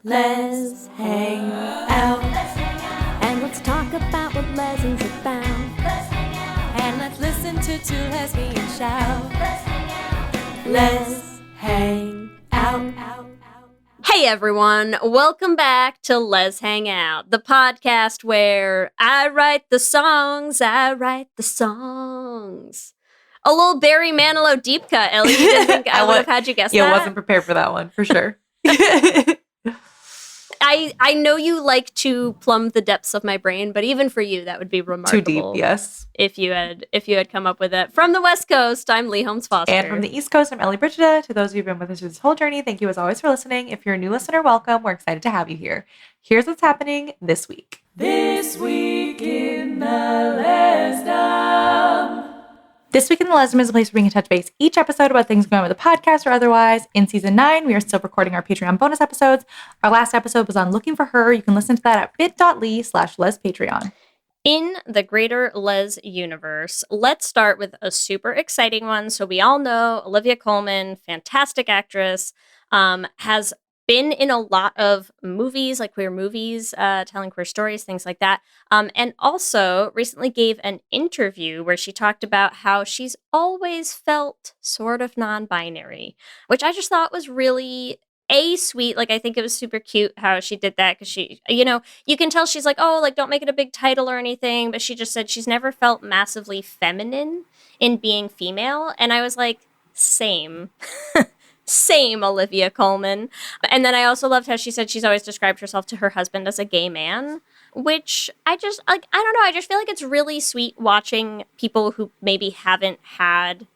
Lez Hang Out. And let's talk about what Lez is about. And let's listen to two lesbians shout. Lez Hang Out. Hey everyone, welcome back to Lez Hang Out, the podcast where I write the songs. A little Barry Manilow deep cut, Ellie. You didn't think I would have had you guess that? Yeah, I wasn't prepared for that one, for sure. I know you like to plumb the depths of my brain, but even for you, that would be remarkable. Too deep, yes. If you had come up with it. From the West Coast, I'm Leigh Foster. And from the East Coast, I'm Ellie. To those of you who've been with us through this whole journey, thank you as always for listening. If you're a new listener, welcome. We're excited to have you here. Here's what's happening this week. This week in the Lesdom. This week in the Lesdom is a place where we can touch base each episode about things going on with the podcast or otherwise. In season 9, we are still recording our Patreon bonus episodes. Our last episode was on Looking for Her. You can listen to that at bit.ly/LezPatreon. In the greater Lez universe, let's start with a super exciting one. So we all know Olivia Colman, fantastic actress, has been in a lot of movies, like queer movies, telling queer stories, things like that. And also recently gave an interview where she talked about how she's always felt sort of non-binary, which I just thought was really sweet. Like, I think it was super cute how she did that because she, you can tell she's like, oh, like, don't make it a big title or anything. But she just said she's never felt massively feminine in being female. And I was like, same. Same, Olivia Colman. And then I also loved how she said she's always described herself to her husband as a gay man, which I just, like, I don't know. I just feel like it's really sweet watching people who maybe haven't had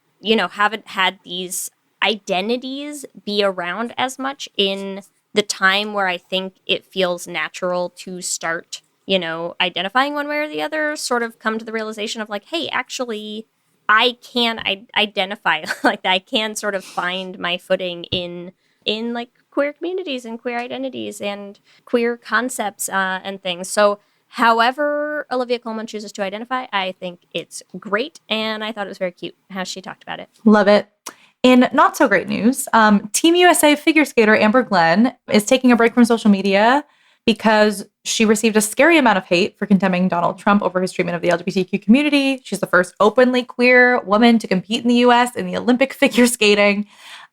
these identities be around as much in the time where I think it feels natural to start, identifying one way or the other, sort of come to the realization of like, hey, actually, I can identify like that. I can sort of find my footing in like queer communities and queer identities and queer concepts and things. So however Olivia Colman chooses to identify, I think it's great. And I thought it was very cute how she talked about it. Love it. In not so great news, Team USA figure skater Amber Glenn is taking a break from social media because she received a scary amount of hate for condemning Donald Trump over his treatment of the LGBTQ community. She's the first openly queer woman to compete in the US in the Olympic figure skating,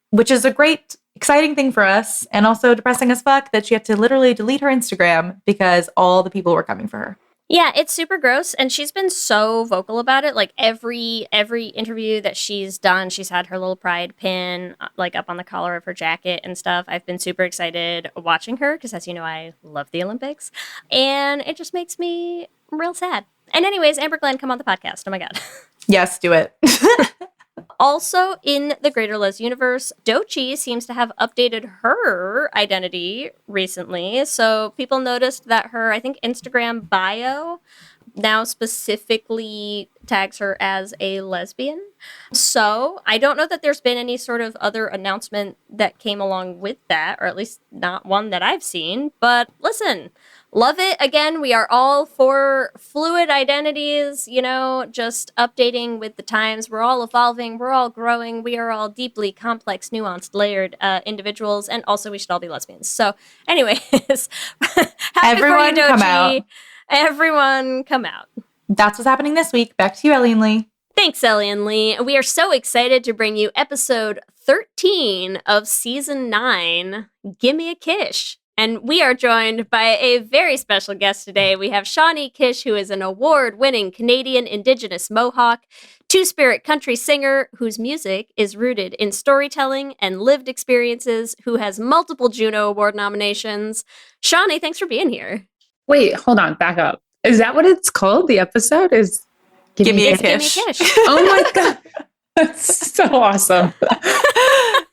which is a great, exciting thing for us, and also depressing as fuck that she had to literally delete her Instagram because all the people were coming for her. Yeah, it's super gross, and she's been so vocal about it. Like every interview that she's done, she's had her little pride pin like up on the collar of her jacket and stuff. I've been super excited watching her because, as you know, I love the Olympics, and it just makes me real sad. And anyways, Amber Glenn, come on the podcast. Oh my god. Yes, do it. Also, in the greater Lez universe, Doechii seems to have updated her identity recently. So people noticed that her, I think, Instagram bio now specifically tags her as a lesbian. So I don't know that there's been any sort of other announcement that came along with that, or at least not one that I've seen. But listen, love it. Again, we are all for fluid identities, just updating with the times. We're all evolving. We're all growing. We are all deeply complex, nuanced, layered individuals. And also, we should all be lesbians. So anyways, Everyone come out. Everyone come out. That's what's happening this week. Back to you, Ellie and Leigh. Thanks, Ellie and Leigh. We are so excited to bring you episode 13 of season 9, Gimme a Kish. And we are joined by a very special guest today. We have Shawnee Kish, who is an award-winning Canadian Indigenous Mohawk, two-spirit country singer whose music is rooted in storytelling and lived experiences, who has multiple Juno Award nominations. Shawnee, thanks for being here. Wait, hold on, back up. Is that what it's called? The episode is Gimme a Kish. Oh my god, that's so awesome.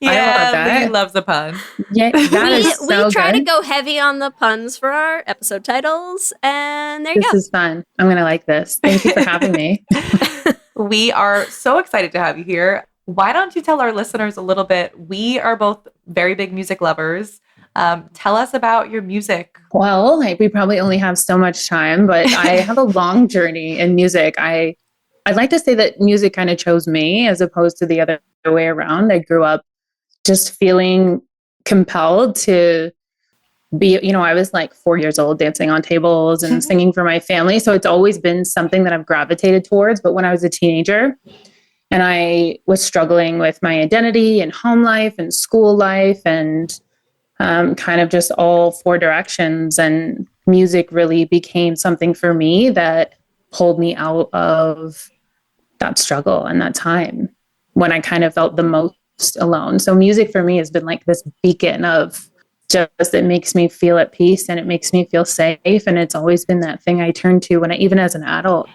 Yeah, I love that. Leigh loves a pun. Yeah, we try to go heavy on the puns for our episode titles, and there you go. This is fun. I'm gonna like this. Thank you for having me. We are so excited to have you here. Why don't you tell our listeners a little bit? We are both very big music lovers. Tell us about your music. Well, we probably only have so much time, but I have a long journey in music. I'd like to say that music kind of chose me as opposed to the other way around. I grew up just feeling compelled to I was like 4 years old dancing on tables and singing for my family. So it's always been something that I've gravitated towards. But when I was a teenager and I was struggling with my identity and home life and school life and kind of just all four directions, and music really became something for me that pulled me out of that struggle and that time when I kind of felt the most alone. So music for me has been like this beacon of just, it makes me feel at peace and it makes me feel safe. And it's always been that thing I turn to even as an adult,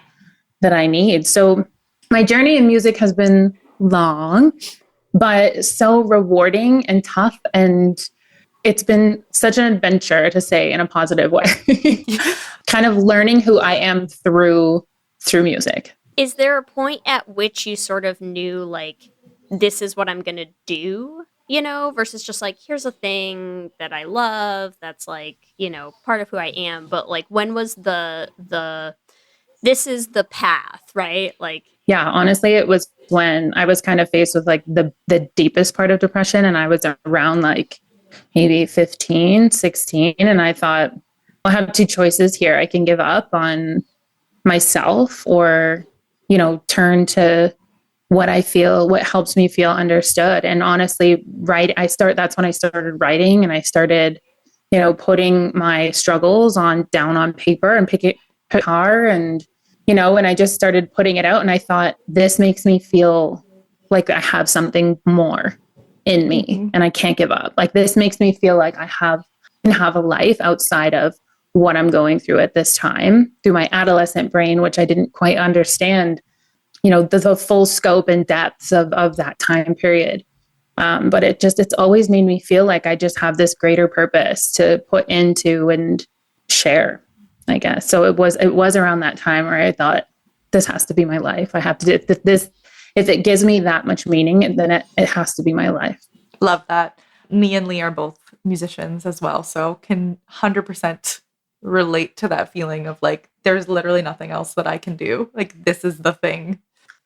that I need. So my journey in music has been long, but so rewarding and tough. And it's been such an adventure, to say in a positive way, kind of learning who I am through music. Is there a point at which you sort of knew, like, this is what I'm going to do, versus just like, here's a thing that I love that's like, part of who I am. But like, when was the this is the path, right? Like, yeah, honestly, it was when I was kind of faced with like the deepest part of depression, and I was around like maybe 15, 16. And I thought, I have two choices here. I can give up on myself or, turn to what I feel, what helps me feel understood. And honestly, that's when I started writing, and I started, putting my struggles down on paper and picking guitar, and, and I just started putting it out, and I thought, this makes me feel like I have something more in me and I can't give up. Like, this makes me feel like I can have a life outside of what I'm going through at this time, through my adolescent brain, which I didn't quite understand, the full scope and depths of that time period. But it's always made me feel like I just have this greater purpose to put into and share, I guess. So it was around that time where I thought, this has to be my life. I have to do this. If it gives me that much meaning, then it has to be my life. Love that. Me and Leigh are both musicians as well, so can 100% relate to that feeling of like, there's literally nothing else that I can do. Like, this is the thing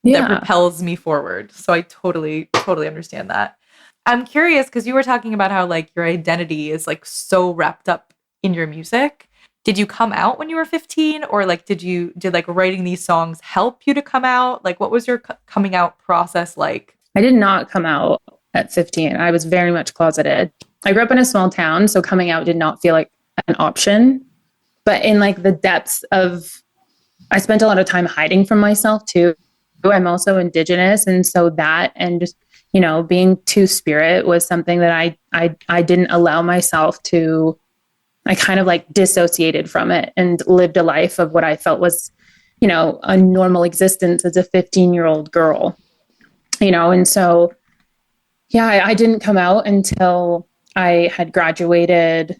that propels me forward. So I totally understand that. I'm curious, because you were talking about how like your identity is like so wrapped up in your music. Did you come out when you were 15, or like did like writing these songs help you to come out? Like, what was your coming out process like? I did not come out at 15. I was very much closeted. I grew up in a small town, so coming out did not feel like an option. But in like the depths of, I spent a lot of time hiding from myself too. I'm also Indigenous, and so that, and just, being two-spirit was something that I didn't allow myself to. I kind of like dissociated from it and lived a life of what I felt was, a normal existence as a 15-year-old girl, and so, yeah, I didn't come out until I had graduated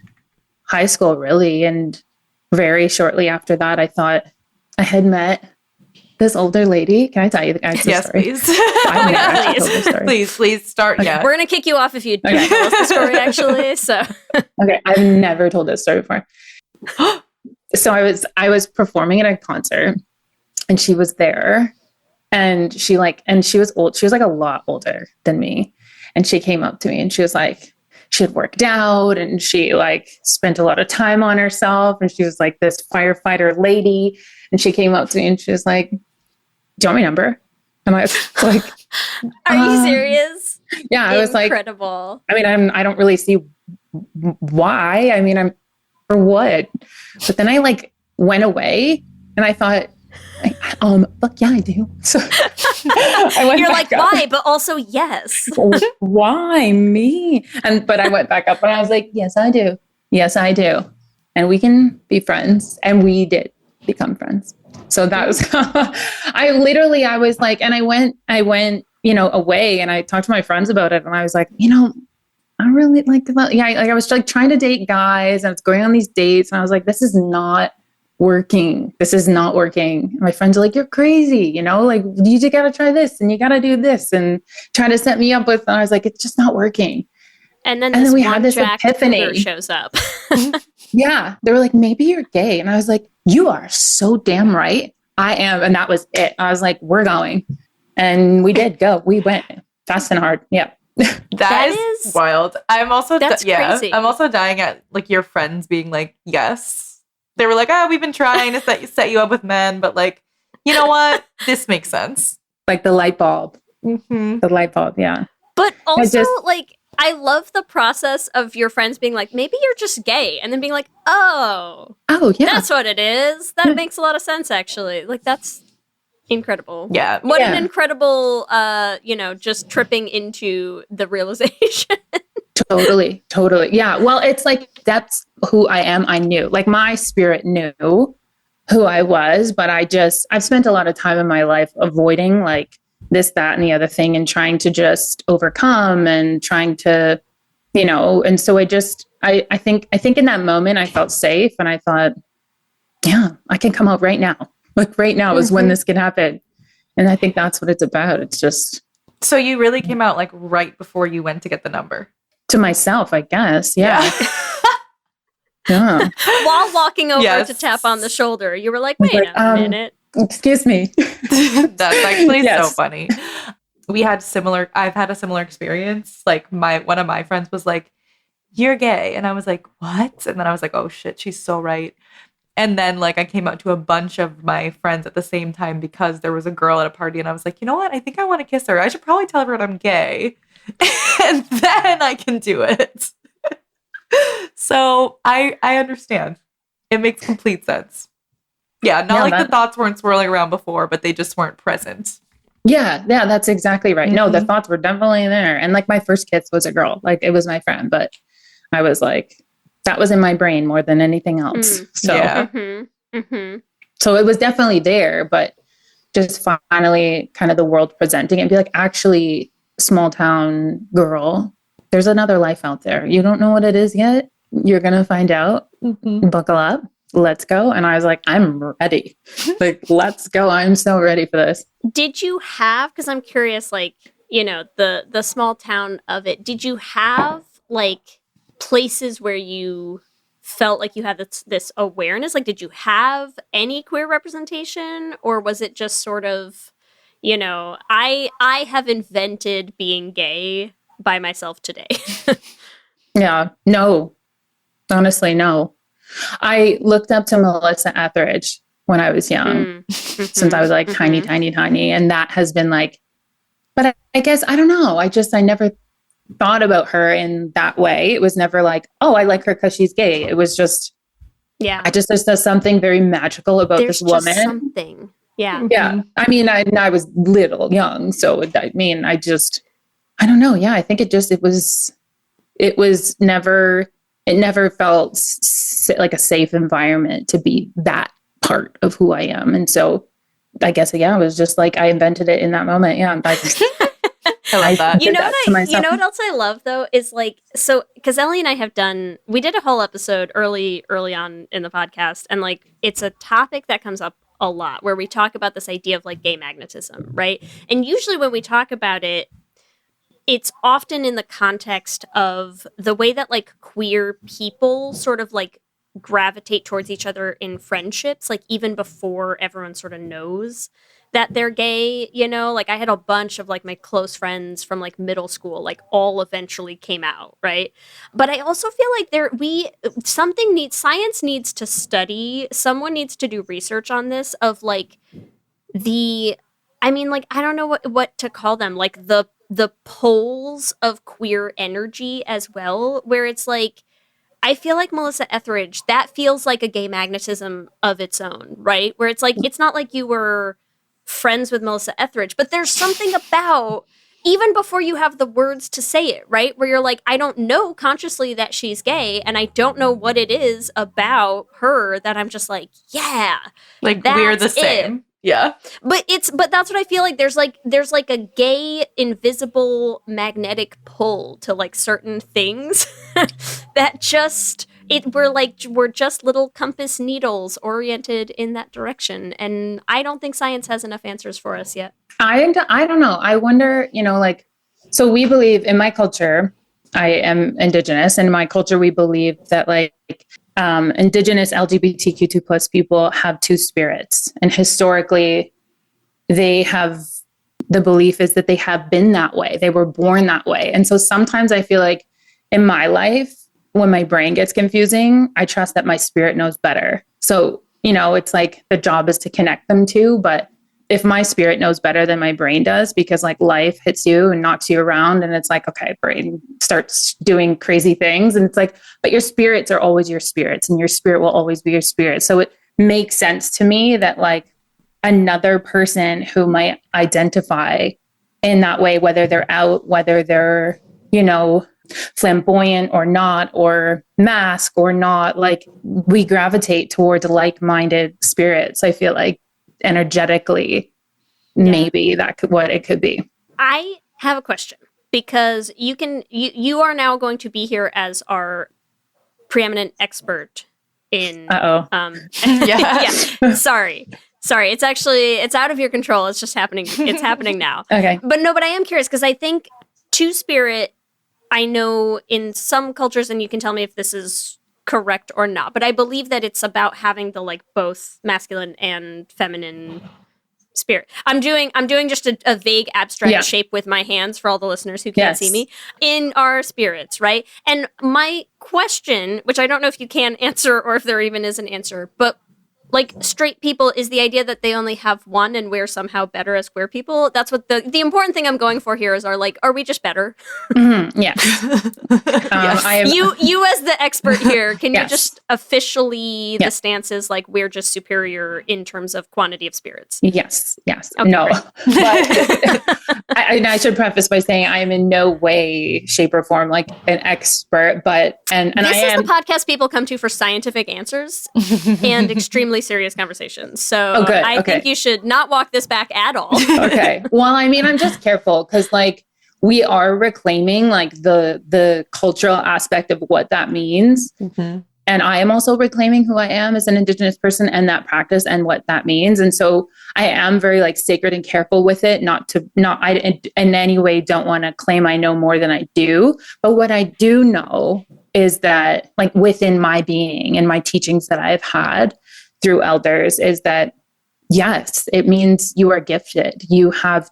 high school, really. And very shortly after that, I thought I had met this older lady. Can I tell you the guy's story? Please. I've never actually told this story. Please start. Okay. Yeah. We're going to kick you off if you tell us the story, actually. So, Okay. I've never told this story before. So I was performing at a concert, and she was there, and she was old. She was like a lot older than me. And she came up to me, and she was like, she had worked out, and she like spent a lot of time on herself. And she was like this firefighter lady. And she came up to me and she was like, do you want my number? And I was like, are you serious? Yeah, I was like, incredible. I mean, I don't really see why. I mean, I'm for what? But then I like went away, and I thought, fuck yeah, I do. So I went. You're like, up. why? But also, yes. Why me? But I went back up, and I was like, yes, I do. Yes, I do. And we can be friends. And we did become friends. So that was, I was like, and I went, away, and I talked to my friends about it, and I was like, I really like I was like trying to date guys, and I was going on these dates, and I was like, this is not working. This is not working. And my friends are like, you're crazy, like you just got to try this, and you got to do this, and try to set me up with, and I was like, it's just not working. And then we had this epiphany. Shows up. Yeah. They were like, maybe you're gay. And I was like, you are so damn right. I am. And that was it. I was like, we're going. And we did go. We went fast and hard. Yeah. That is wild. I'm also that's crazy. I'm also dying at like your friends being like, yes. They were like, oh, we've been trying to set you up with men, but like, you know what? This makes sense. Like the light bulb. Mm-hmm. The light bulb, yeah. But also, like, I love the process of your friends being like, maybe you're just gay, and then being like, oh, yeah, that's what it is. That makes a lot of sense, actually. Like, that's incredible. Yeah. What an incredible, just tripping into the realization. Totally. Yeah. Well, it's like, that's who I am. I knew, like, my spirit knew who I was, but I've spent a lot of time in my life avoiding like this, that, and the other thing, and trying to just overcome and trying to, and so I think in that moment I felt safe, and I thought, yeah, I can come out right now. Like right now is when this can happen. And I think that's what it's about. It's just. So you really came out like right before you went to get the number? To myself, I guess. Yeah. Yeah. While walking over to tap on the shoulder, you were like, wait a minute. Excuse me. That's actually so funny. I've had a similar experience. Like one of my friends was like, you're gay. And I was like, what? And then I was like, oh shit, she's so right. And then like I came out to a bunch of my friends at the same time because there was a girl at a party, and I was like, you know what? I think I want to kiss her. I should probably tell everyone I'm gay. And then I can do it. So I understand. It makes complete sense. Yeah, the thoughts weren't swirling around before, but they just weren't present. Yeah, that's exactly right. Mm-hmm. No, the thoughts were definitely there. And like my first kiss was a girl. Like it was my friend, but I was like, that was in my brain more than anything else. So, so it was definitely there, but just finally kind of the world presenting it and be like, actually, small town girl, there's another life out there. You don't know what it is yet. You're going to find out. Buckle up. Let's go. And I was like, I'm ready. Like, let's go. I'm so ready for this. Did you have, because I'm curious, like, the small town of it, did you have like places where you felt like you had this awareness? Like, did you have any queer representation, or was it just sort of, I have invented being gay by myself today? Yeah, no, honestly, no. I looked up to Melissa Etheridge when I was young, since I was like tiny. And that has been like, but I guess, I don't know. I never thought about her in that way. It was never like, oh, I like her because she's gay. It was just, there's something very magical about this woman. Just something. Yeah. Yeah. I mean, I was little young. So I mean, I don't know. Yeah. I think it never felt like a safe environment to be that part of who I am. And so I guess, it was just like, I invented it in that moment. Yeah. I love that. You know what else I love though is like, so because Ellie and I we did a whole episode early on in the podcast, and like it's a topic that comes up a lot where we talk about this idea of like gay magnetism, right? And usually when we talk about it, it's often in the context of the way that like queer people sort of like gravitate towards each other in friendships, like even before everyone sort of knows that they're gay, like I had a bunch of like my close friends from like middle school, like all eventually came out, right? But I also feel like science needs to study, someone needs to do research on this of like I don't know what to call them, like the poles of queer energy as well, where it's like, I feel like Melissa Etheridge, that feels like a gay magnetism of its own, right? Where it's like, it's not like you were friends with Melissa Etheridge, but there's something about, even before you have the words to say it, right? Where you're like, I don't know consciously that she's gay, and I don't know what it is about her that I'm just like, yeah. Like, we're the same. It. Yeah. But that's what I feel like. There's like a gay invisible magnetic pull to like certain things that just we're just little compass needles oriented in that direction. And I don't think science has enough answers for us yet. I don't know. I wonder, so we believe in my culture, I am Indigenous, and in my culture, we believe that like Indigenous LGBTQ2 plus people have two spirits, and historically they have the belief is that they have been that way. They were born that way. And so sometimes I feel like in my life, when my brain gets confusing, I trust that my spirit knows better. So, it's like the job is to connect them two. But if my spirit knows better than my brain does, because like life hits you and knocks you around and it's like, okay, brain starts doing crazy things. And it's like, but your spirits are always your spirits and your spirit will always be your spirit. So it makes sense to me that like another person who might identify in that way, whether they're out, whether they're, flamboyant or not, or mask or not, like we gravitate towards like-minded spirits. I feel like energetically, maybe what it could be. I have a question because you are now going to be here as our preeminent expert in. Yeah. Sorry. It's out of your control. It's just happening. It's happening now. Okay. But I am curious because I think two-spirit, I know in some cultures, and you can tell me if this is correct or not, but I believe that it's about having the like both masculine and feminine spirit. I'm doing just a vague abstract shape with my hands for all the listeners who can't see me, in our spirits, right? And my question, which I don't know if you can answer or if there even is an answer, but like straight people, is the idea that they only have one and we're somehow better as queer people? That's what the important thing I'm going for here is are we just better? Mm-hmm. Yeah. Yes. You as the expert here, can you just officially, the stance is like we're just superior in terms of quantity of spirits? Yes. Okay, no. But I should preface by saying I am in no way, shape, or form like an expert, but and this I am the podcast people come to for scientific answers and extremely serious conversations. So I think you should not walk this back at all. Okay. Well, I mean, I'm just careful because like we are reclaiming like the cultural aspect of what that means. Mm-hmm. And I am also reclaiming who I am as an Indigenous person and that practice and what that means. And so I am very like sacred and careful with it, I in any way don't want to claim I know more than I do. But what I do know is that like within my being and my teachings that I've had through elders is that, yes, it means you are gifted. You have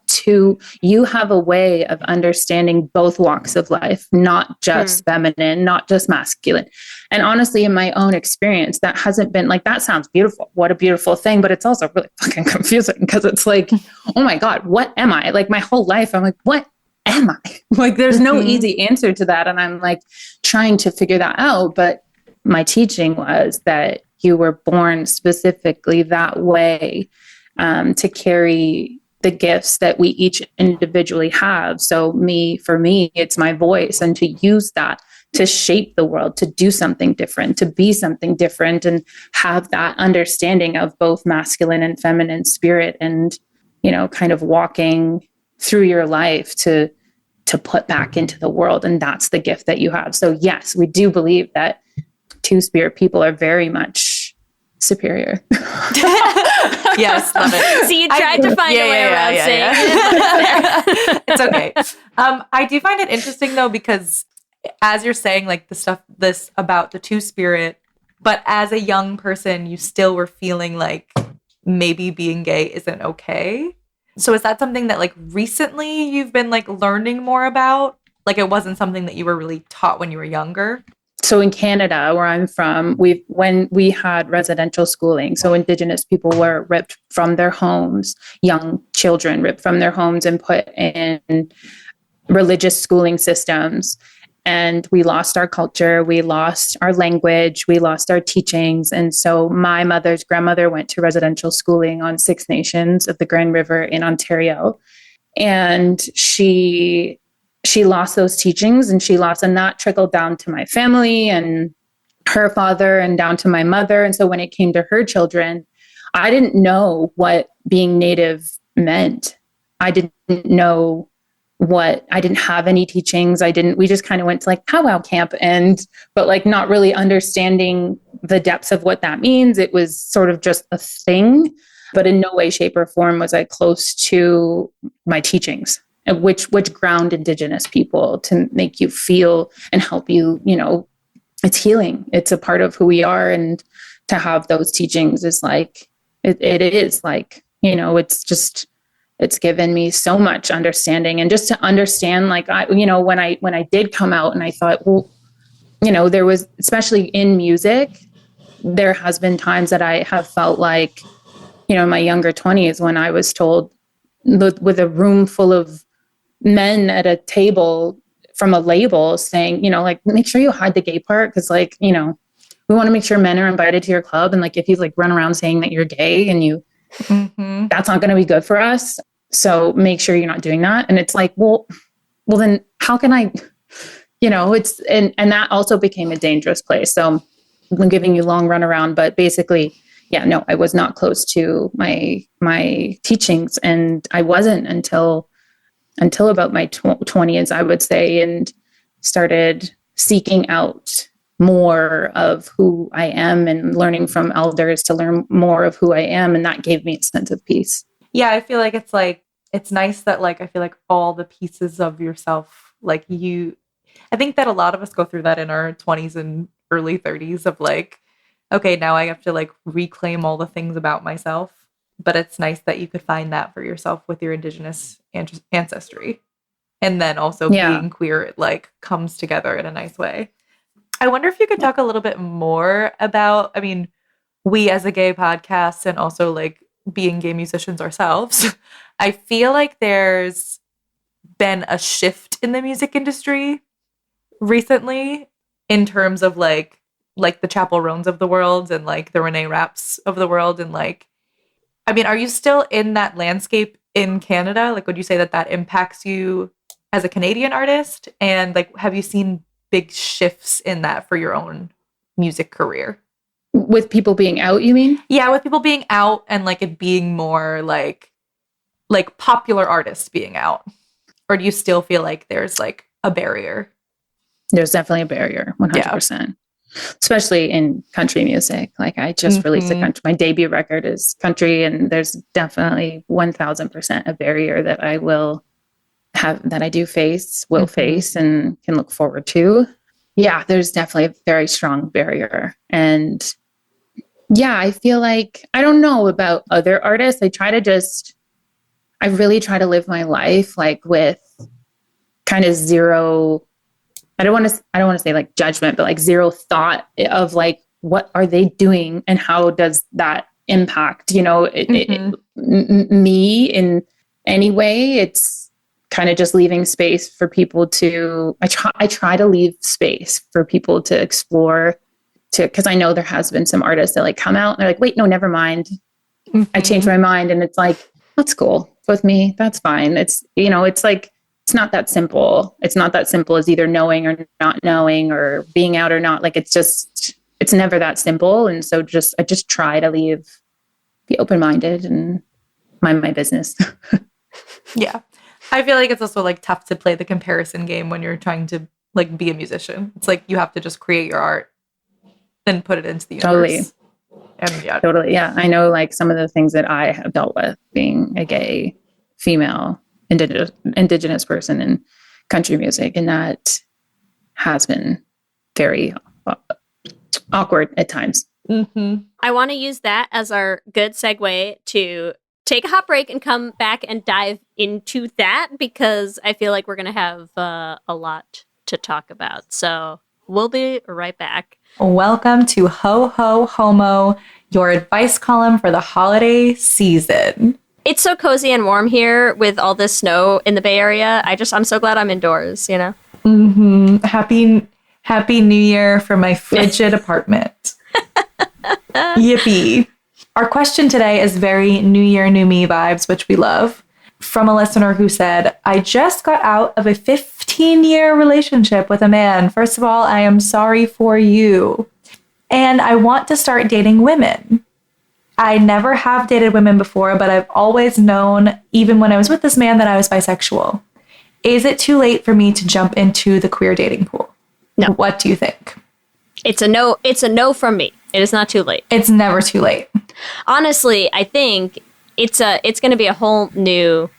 a way of understanding both walks of life, not just feminine, not just masculine. And honestly, in my own experience, that hasn't been like, that sounds beautiful. What a beautiful thing. But it's also really fucking confusing because it's like, oh my God, what am I? Like my whole life, I'm like, what am I? Like, there's no easy answer to that. And I'm like trying to figure that out. But my teaching was that you were born specifically that way to carry the gifts that we each individually have. So for me, it's my voice, and to use that to shape the world, to do something different, to be something different, and have that understanding of both masculine and feminine spirit, and, kind of walking through your life to put back into the world. And that's the gift that you have. So yes, we do believe that two-spirit people are very much superior. Yes, love it. So you tried to find a way around saying it. It's okay. I do find it interesting though, because as you're saying like this about the two-spirit, but as a young person, you still were feeling like maybe being gay isn't okay. So is that something that like recently you've been like learning more about? Like it wasn't something that you were really taught when you were younger? So in Canada, where I'm from, when we had residential schooling, so Indigenous people were ripped from their homes, young children ripped from their homes and put in religious schooling systems. And we lost our culture, we lost our language, we lost our teachings. And so my mother's grandmother went to residential schooling on Six Nations of the Grand River in Ontario. And she lost those teachings, and that trickled down to my family and her father and down to my mother. And so when it came to her children, I didn't know what being Native meant. I didn't have any teachings. We just kind of went to like powwow camp but like not really understanding the depths of what that means. It was sort of just a thing, but in no way, shape, or form was I close to my teachings, which ground Indigenous people to make you feel and help you, it's healing. It's a part of who we are. And to have those teachings is like, it is like, it's just It's given me so much understanding, and just to understand, like, when I did come out, and I thought, well, there was, especially in music, there has been times that I have felt like, in my younger 20s, when I was told with a room full of men at a table from a label saying, like, make sure you hide the gay part, because, like, we want to make sure men are invited to your club, and, like, if you, like, run around saying that you're gay and you that's not going to be good for us, so make sure you're not doing that. And it's like, well then how can I, it's and that also became a dangerous place. So I'm giving you long runaround, but basically, yeah, no, I was not close to my teachings, and I wasn't until about my 20s, I would say, and started seeking out more of who I am and learning from elders to learn more of who I am. And that gave me a sense of peace. Yeah, I feel like it's nice that, like, I feel like all the pieces of yourself, like, I think that a lot of us go through that in our 20s and early 30s of, like, okay, now I have to, like, reclaim all the things about myself. But it's nice that you could find that for yourself with your Indigenous ancestry. And then also being queer, it, like, comes together in a nice way. I wonder if you could talk a little bit more about, I mean, we as a gay podcast, and also, like, being gay musicians ourselves, I feel like there's been a shift in the music industry recently in terms of, like the Chapel Roans of the world and, like, the Renee Rapps of the world. And, like, I mean, are you still in that landscape in Canada? Like, would you say that impacts you as a Canadian artist? And, like, have you seen big shifts in that for your own music career? With people being out, you mean? Yeah, with people being out, and, like, it being more like popular artists being out. Or do you still feel like there's, like, a barrier? There's definitely a barrier, 100%. Yeah. Especially in country music. Like, I just released my debut record is country, and there's definitely 1000% a barrier that I will have, that I do face, face, and can look forward to. Yeah, there's definitely a very strong barrier. And yeah, I feel like, I don't know about other artists. I really try to live my life, like, with kind of zero, I don't want to say, like, judgment, but, like, zero thought of, like, what are they doing and how does that impact, me in any way. It's kind of just leaving space for people to, I try to leave space for people to explore, because I know there has been some artists that, like, come out and they're like, wait, no, never mind. I changed my mind. And it's like, that's cool with me. That's fine. It's, it's like, it's not that simple. It's not that simple as either knowing or not knowing, or being out or not. Like, it's never that simple. And so I just try to be open-minded and mind my business. Yeah. I feel like it's also, like, tough to play the comparison game when you're trying to, like, be a musician. It's like you have to just create your art and put it into the universe. Totally. Yeah. I know, like, some of the things that I have dealt with being a gay female indigenous person in country music, and that has been very awkward at times. I want to use that as our good segue to take a hot break and come back and dive into that, because I feel like we're going to have a lot to talk about. So we'll be right back. Welcome to Ho Ho Homo, your advice column for the holiday season. It's so cozy and warm here with all this snow in the Bay Area. I'm so glad I'm indoors, Happy New Year from my frigid apartment. Yippee. Our question today is very New Year, New Me vibes, which we love. From a listener who said, I just got out of a 15-year relationship with a man. First of all, I am sorry for you. And I want to start dating women. I never have dated women before, but I've always known, even when I was with this man, that I was bisexual. Is it too late for me to jump into the queer dating pool? No. What do you think? It's a no. It's a no from me. It is not too late. It's never too late. Honestly, I think it's going to be a whole new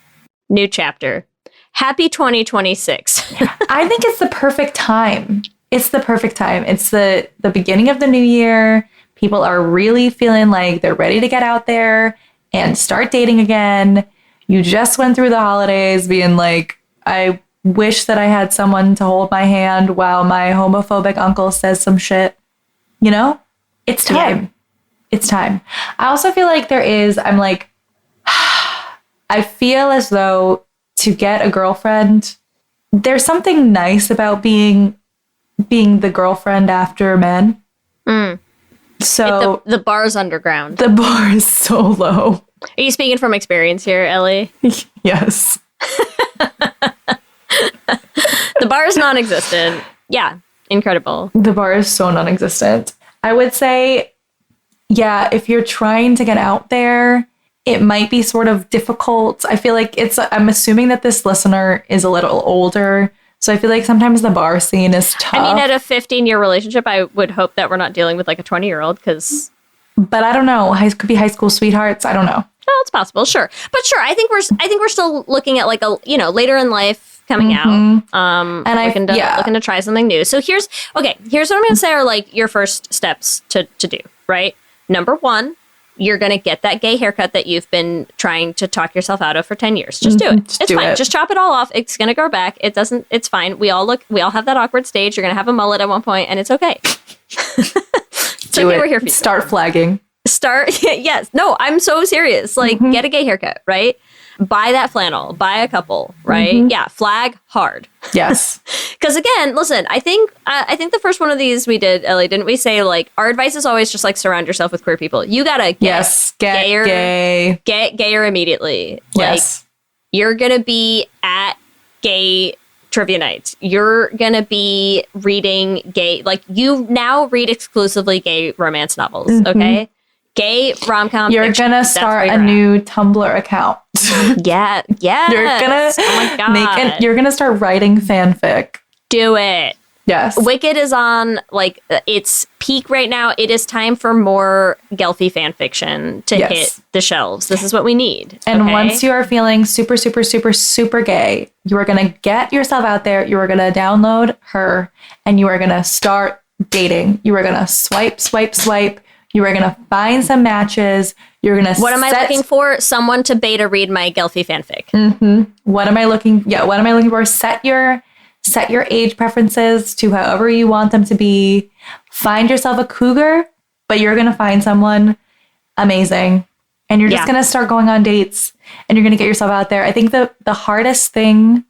chapter. Happy 2026. I think it's the perfect time. It's the perfect time. It's the beginning of the new year. People are really feeling like they're ready to get out there and start dating again. You just went through the holidays being like, I wish that I had someone to hold my hand while my homophobic uncle says some shit. You know? It's time. Yeah. It's time. I also feel like I'm like, I feel as though to get a girlfriend, there's something nice about being the girlfriend after men. So the bar's underground. the bar is so low. Are you speaking from experience here, Ellie? Yes. The bar is non-existent. Yeah, incredible. The bar is so non-existent. I would say, yeah, if you're trying to get out there, it might be sort of difficult. I feel like I'm assuming that this listener is a little older. So I feel like sometimes the bar scene is tough. I mean, at a 15-year relationship, I would hope that we're not dealing with like a 20-year-old because... But I don't know. Could be high school sweethearts. I don't know. Oh, it's possible. Sure. But sure, I think we're still looking at like a, later in life coming out. And looking to try something new. So here's what I'm going to say are like your first steps to do, right? Number one, you're going to get that gay haircut that you've been trying to talk yourself out of for 10 years. Just do it. It's fine. Just chop it all off. It's going to grow back. It's fine. We all have that awkward stage. You're going to have a mullet at one point and it's okay. Do it. We're here for you. Start flagging. Yes. No, I'm so serious. Like, get a gay haircut, right? Buy that flannel. Buy a couple, right? Yeah, flag hard. Yes. Because again, listen, I think the first one of these we did, Ellie, didn't we say like our advice is always just like surround yourself with queer people. You gotta get gayer immediately. Yes. Like, you're gonna be at gay trivia nights. You're gonna be reading gay, like you now read exclusively gay romance novels. Okay. Gay rom-com. You're gonna start a new Tumblr account. Yeah. You're gonna oh my God. You're gonna start writing fanfic. Do it. Yes. Wicked is on like its peak right now. It is time for more Gelfie fan fiction to hit the shelves. This is what we need. And once you are feeling super, super, super, super gay, you are gonna get yourself out there. You are gonna download her, and you are gonna start dating. You are gonna swipe. You are going to find some matches. You're going to What am I looking for? Someone to beta read my Gelfie fanfic. What am I looking for? Set your age preferences to however you want them to be. Find yourself a cougar, but you're going to find someone amazing. And you're just going to start going on dates and you're going to get yourself out there. I think the hardest thing,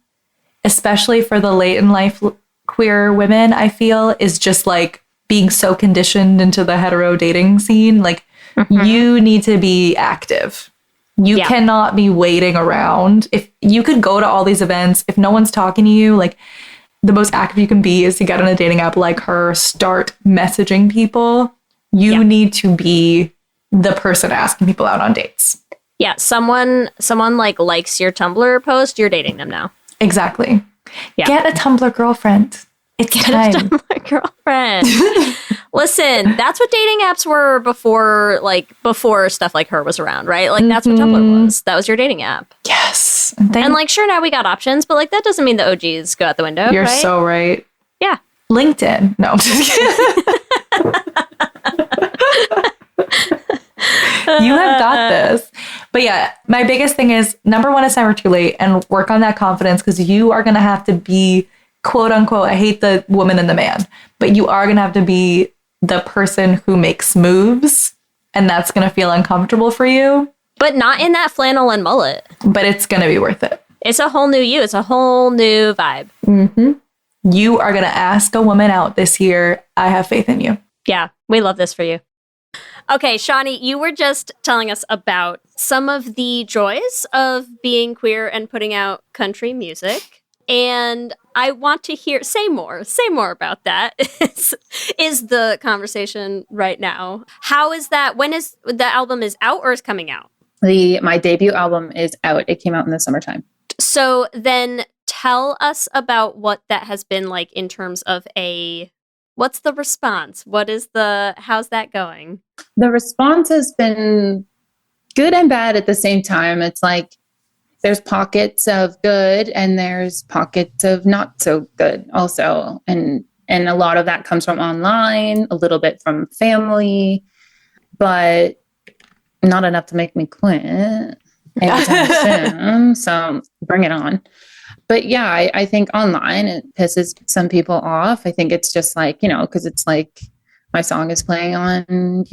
especially for the late in life queer women, I feel, is just like being so conditioned into the hetero dating scene. Like you need to be active. You cannot be waiting around. If you could go to all these events, if no one's talking to you, like the most active you can be is to get on a dating app like her, start messaging people. You need to be the person asking people out on dates. Yeah. Someone like likes your Tumblr post, you're dating them now. Exactly. Yeah. Get a Tumblr girlfriend. It's time. A Tumblr girlfriend. Listen, that's what dating apps were before stuff like her was around, right? Like that's what Tumblr was. That was your dating app. Yes. And like, sure, now we got options, but like that doesn't mean the OGs go out the window. You're right? so right. Yeah. LinkedIn. No. I'm just kidding. You have got this. But yeah, my biggest thing is number one, it's never too late, and work on that confidence because you are going to have to be quote unquote, I hate the woman and the man, but you are going to have to be the person who makes moves, and that's going to feel uncomfortable for you. But not in that flannel and mullet. But it's going to be worth it. It's a whole new you. It's a whole new vibe. You are going to ask a woman out this year. I have faith in you. Yeah, we love this for you. Okay, Shawnee, you were just telling us about some of the joys of being queer and putting out country music. And I want to say more about that is the conversation right now. How is that? When is the album is out or is coming out? My debut album is out. It came out in the summertime. So then tell us about what that has been like in terms of what's the response? How's that going? The response has been good and bad at the same time. It's like, there's pockets of good and there's pockets of not so good also. And a lot of that comes from online, a little bit from family, but not enough to make me quit. anytime soon. So bring it on. But yeah, I think online it pisses some people off. I think it's just like, because it's like my song is playing on,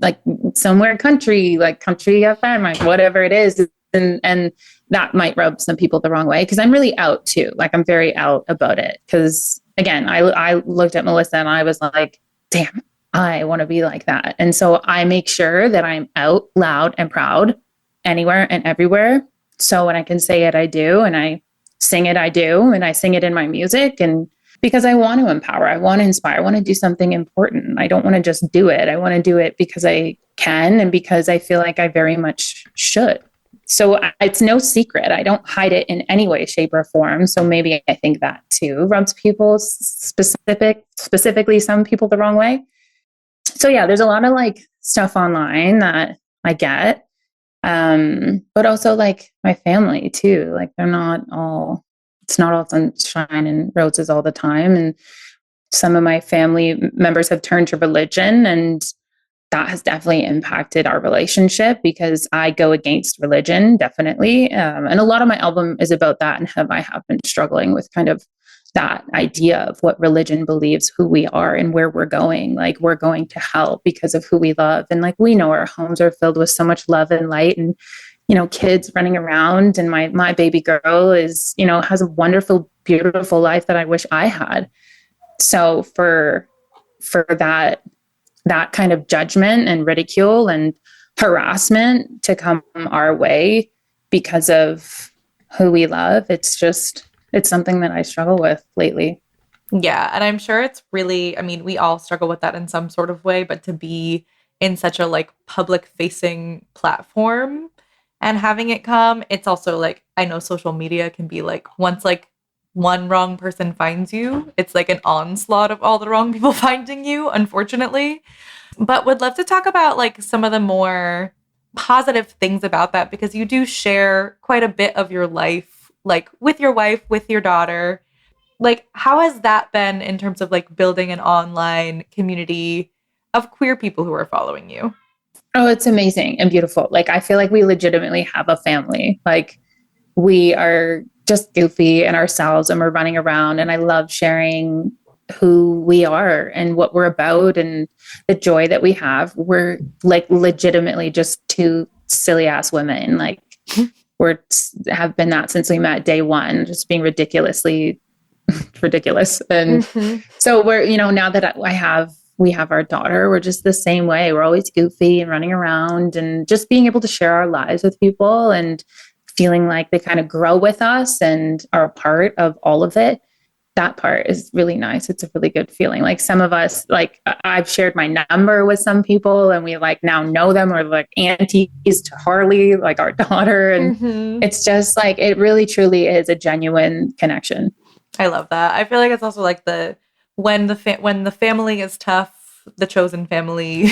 like somewhere country, like country FM, like whatever it is. And that might rub some people the wrong way because I'm really out too. Like I'm very out about it. Because again, I looked at Melissa and I was like, damn, I want to be like that. And so I make sure that I'm out loud and proud anywhere and everywhere. So when I can say it, I do. And I sing it, I do. And I sing it in my music. And because I want to empower, I want to inspire, I want to do something important. I don't want to just do it. I want to do it because I can and because I feel like I very much should. So it's no secret. I don't hide it in any way, shape, or form. So maybe I think that too rubs people specifically some people the wrong way. So yeah, there's a lot of like stuff online that I get. But also like my family too. Like it's not all sunshine and roses all the time. And some of my family members have turned to religion, and that has definitely impacted our relationship because I go against religion, definitely. And a lot of my album is about that. And I have been struggling with kind of that idea of what religion believes, who we are and where we're going. Like we're going to hell because of who we love. And like, we know our homes are filled with so much love and light and, kids running around. And my baby girl is, has a wonderful, beautiful life that I wish I had. So for that kind of judgment and ridicule and harassment to come our way because of who we love, it's something that I struggle with lately. Yeah. And I'm sure it's really, we all struggle with that in some sort of way, but to be in such a like public facing platform and having it come, it's also like, I know social media can be like, once like one wrong person finds you, it's like an onslaught of all the wrong people finding you, unfortunately. But would love to talk about like some of the more positive things about that, because you do share quite a bit of your life, like with your wife, with your daughter. Like, how has that been in terms of like building an online community of queer people who are following you? Oh, it's amazing and beautiful. Like, I feel like we legitimately have a family. Like, we are just goofy and ourselves and we're running around, and I love sharing who we are and what we're about and the joy that we have. We're like legitimately just two silly ass women. Like have been that since we met day one, just being ridiculously ridiculous. And so we're, now that we have our daughter, we're just the same way. We're always goofy and running around and just being able to share our lives with people and feeling like they kind of grow with us and are a part of all of it. That part is really nice. It's a really good feeling. Like some of us, like I've shared my number with some people and we like now know them, or like aunties to Harley, like our daughter. And it's just like, it really truly is a genuine connection. I love that. I feel like it's also like when the family is tough, the chosen family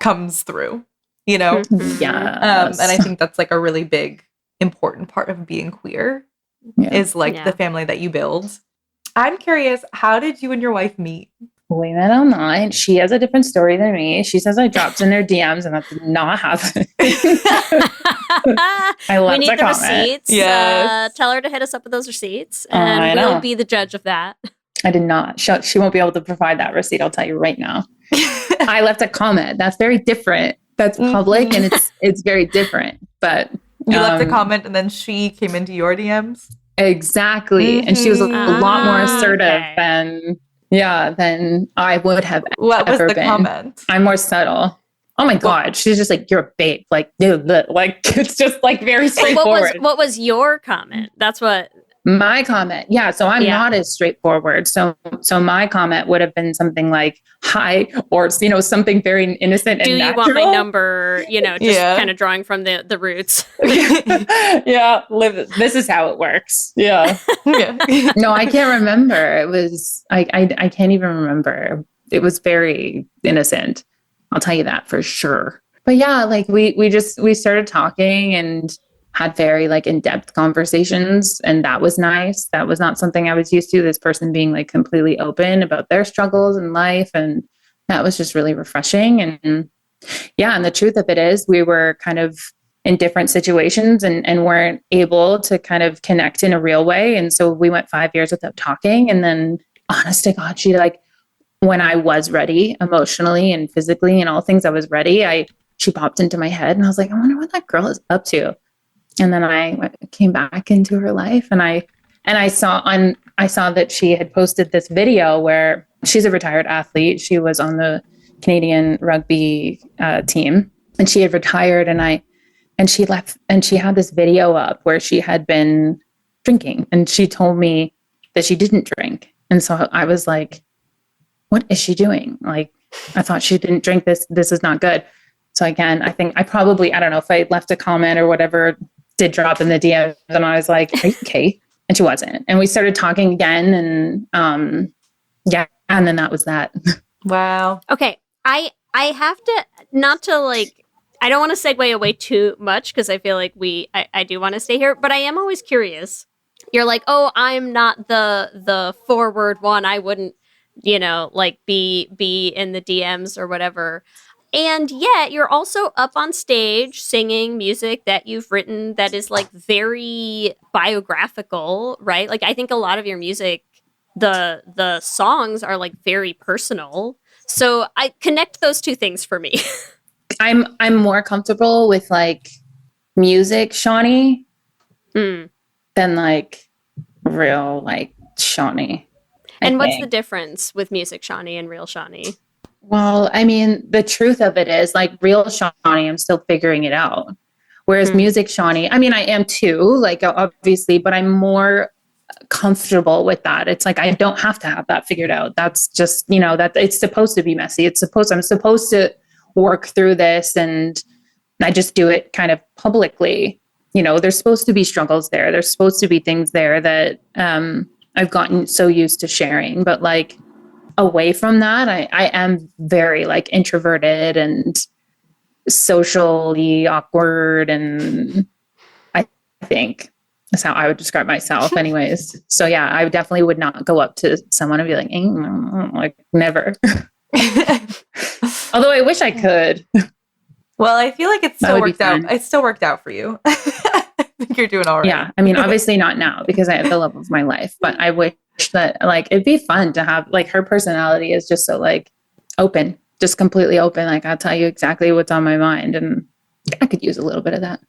comes through, Yeah. And I think that's like a really big, important part of being queer is like the family that you build. I'm curious, how did you and your wife meet? We met online. She has a different story than me. She says I dropped in their DMs, and that did not happen. We need the receipts. Yes. Tell her to hit us up with those receipts, and we'll be the judge of that. I did not. She won't be able to provide that receipt. I'll tell you right now. I left a comment. That's very different. That's public, and it's very different. But you left a comment, and then she came into your DMs. Exactly. And she was a lot more assertive than I would have What was the been. comment? I'm more subtle. Oh my God. She's just like, you're a babe. Like, dude, like it's just like very straightforward. What was your comment? That's what my comment. Yeah. So I'm not as straightforward. So my comment would have been something like, hi, or, something very innocent and natural. Do you want my number? Just kind of drawing from the roots. Yeah. This is how it works. Yeah. No, I can't remember. It was, I can't even remember. It was very innocent. I'll tell you that for sure. But yeah, like we started talking and had very like in-depth conversations, and that was nice. That was not something I was used to, this person being like completely open about their struggles in life. And that was just really refreshing. And the truth of it is we were kind of in different situations and weren't able to kind of connect in a real way. And so we went 5 years without talking. And then honest to God, she like, when I was ready emotionally and physically and all things, I was ready. She popped into my head and I was like, I wonder what that girl is up to. And then I came back into her life and I saw that she had posted this video where she's a retired athlete. She was on the Canadian rugby team and she had retired and she left and she had this video up where she had been drinking and she told me that she didn't drink. And so I was like, what is she doing? Like, I thought she didn't drink this. This is not good. So again, I think I don't know if I left a comment or whatever did drop in the DM and I was like, are you okay? And she wasn't. And we started talking again and yeah. And then that was that. Wow. Okay. I have to, not to like, I don't want to segue away too much because I feel like I do want to stay here, but I am always curious. You're like, oh, I'm not the forward one. I wouldn't, like be in the DMs or whatever. And yet you're also up on stage singing music that you've written that is like very biographical, right? Like I think a lot of your music, the songs are like very personal. So I connect those two things for me. I'm more comfortable with like music Shawnee than like real like Shawnee. And what's the difference with music Shawnee and real Shawnee? Well, I mean, the truth of it is like real Shawnee, I'm still figuring it out. Whereas music Shawnee, I mean, I am too, like obviously, but I'm more comfortable with that. It's like, I don't have to have that figured out. That's just, that it's supposed to be messy. I'm supposed to work through this and I just do it kind of publicly. There's supposed to be struggles there. There's supposed to be things there that I've gotten so used to sharing, but like, away from that, I am very like introverted and socially awkward. And I think that's how I would describe myself anyways. So yeah, I definitely would not go up to someone and be like never. Although I wish I could. Well, I feel like it still worked out. It still worked out for you. I think you're doing all right. Yeah. I mean, obviously not now because I have the love of my life, but I wish that like it'd be fun to have like her personality is just so like open, just completely open. Like I'll tell you exactly what's on my mind and I could use a little bit of that.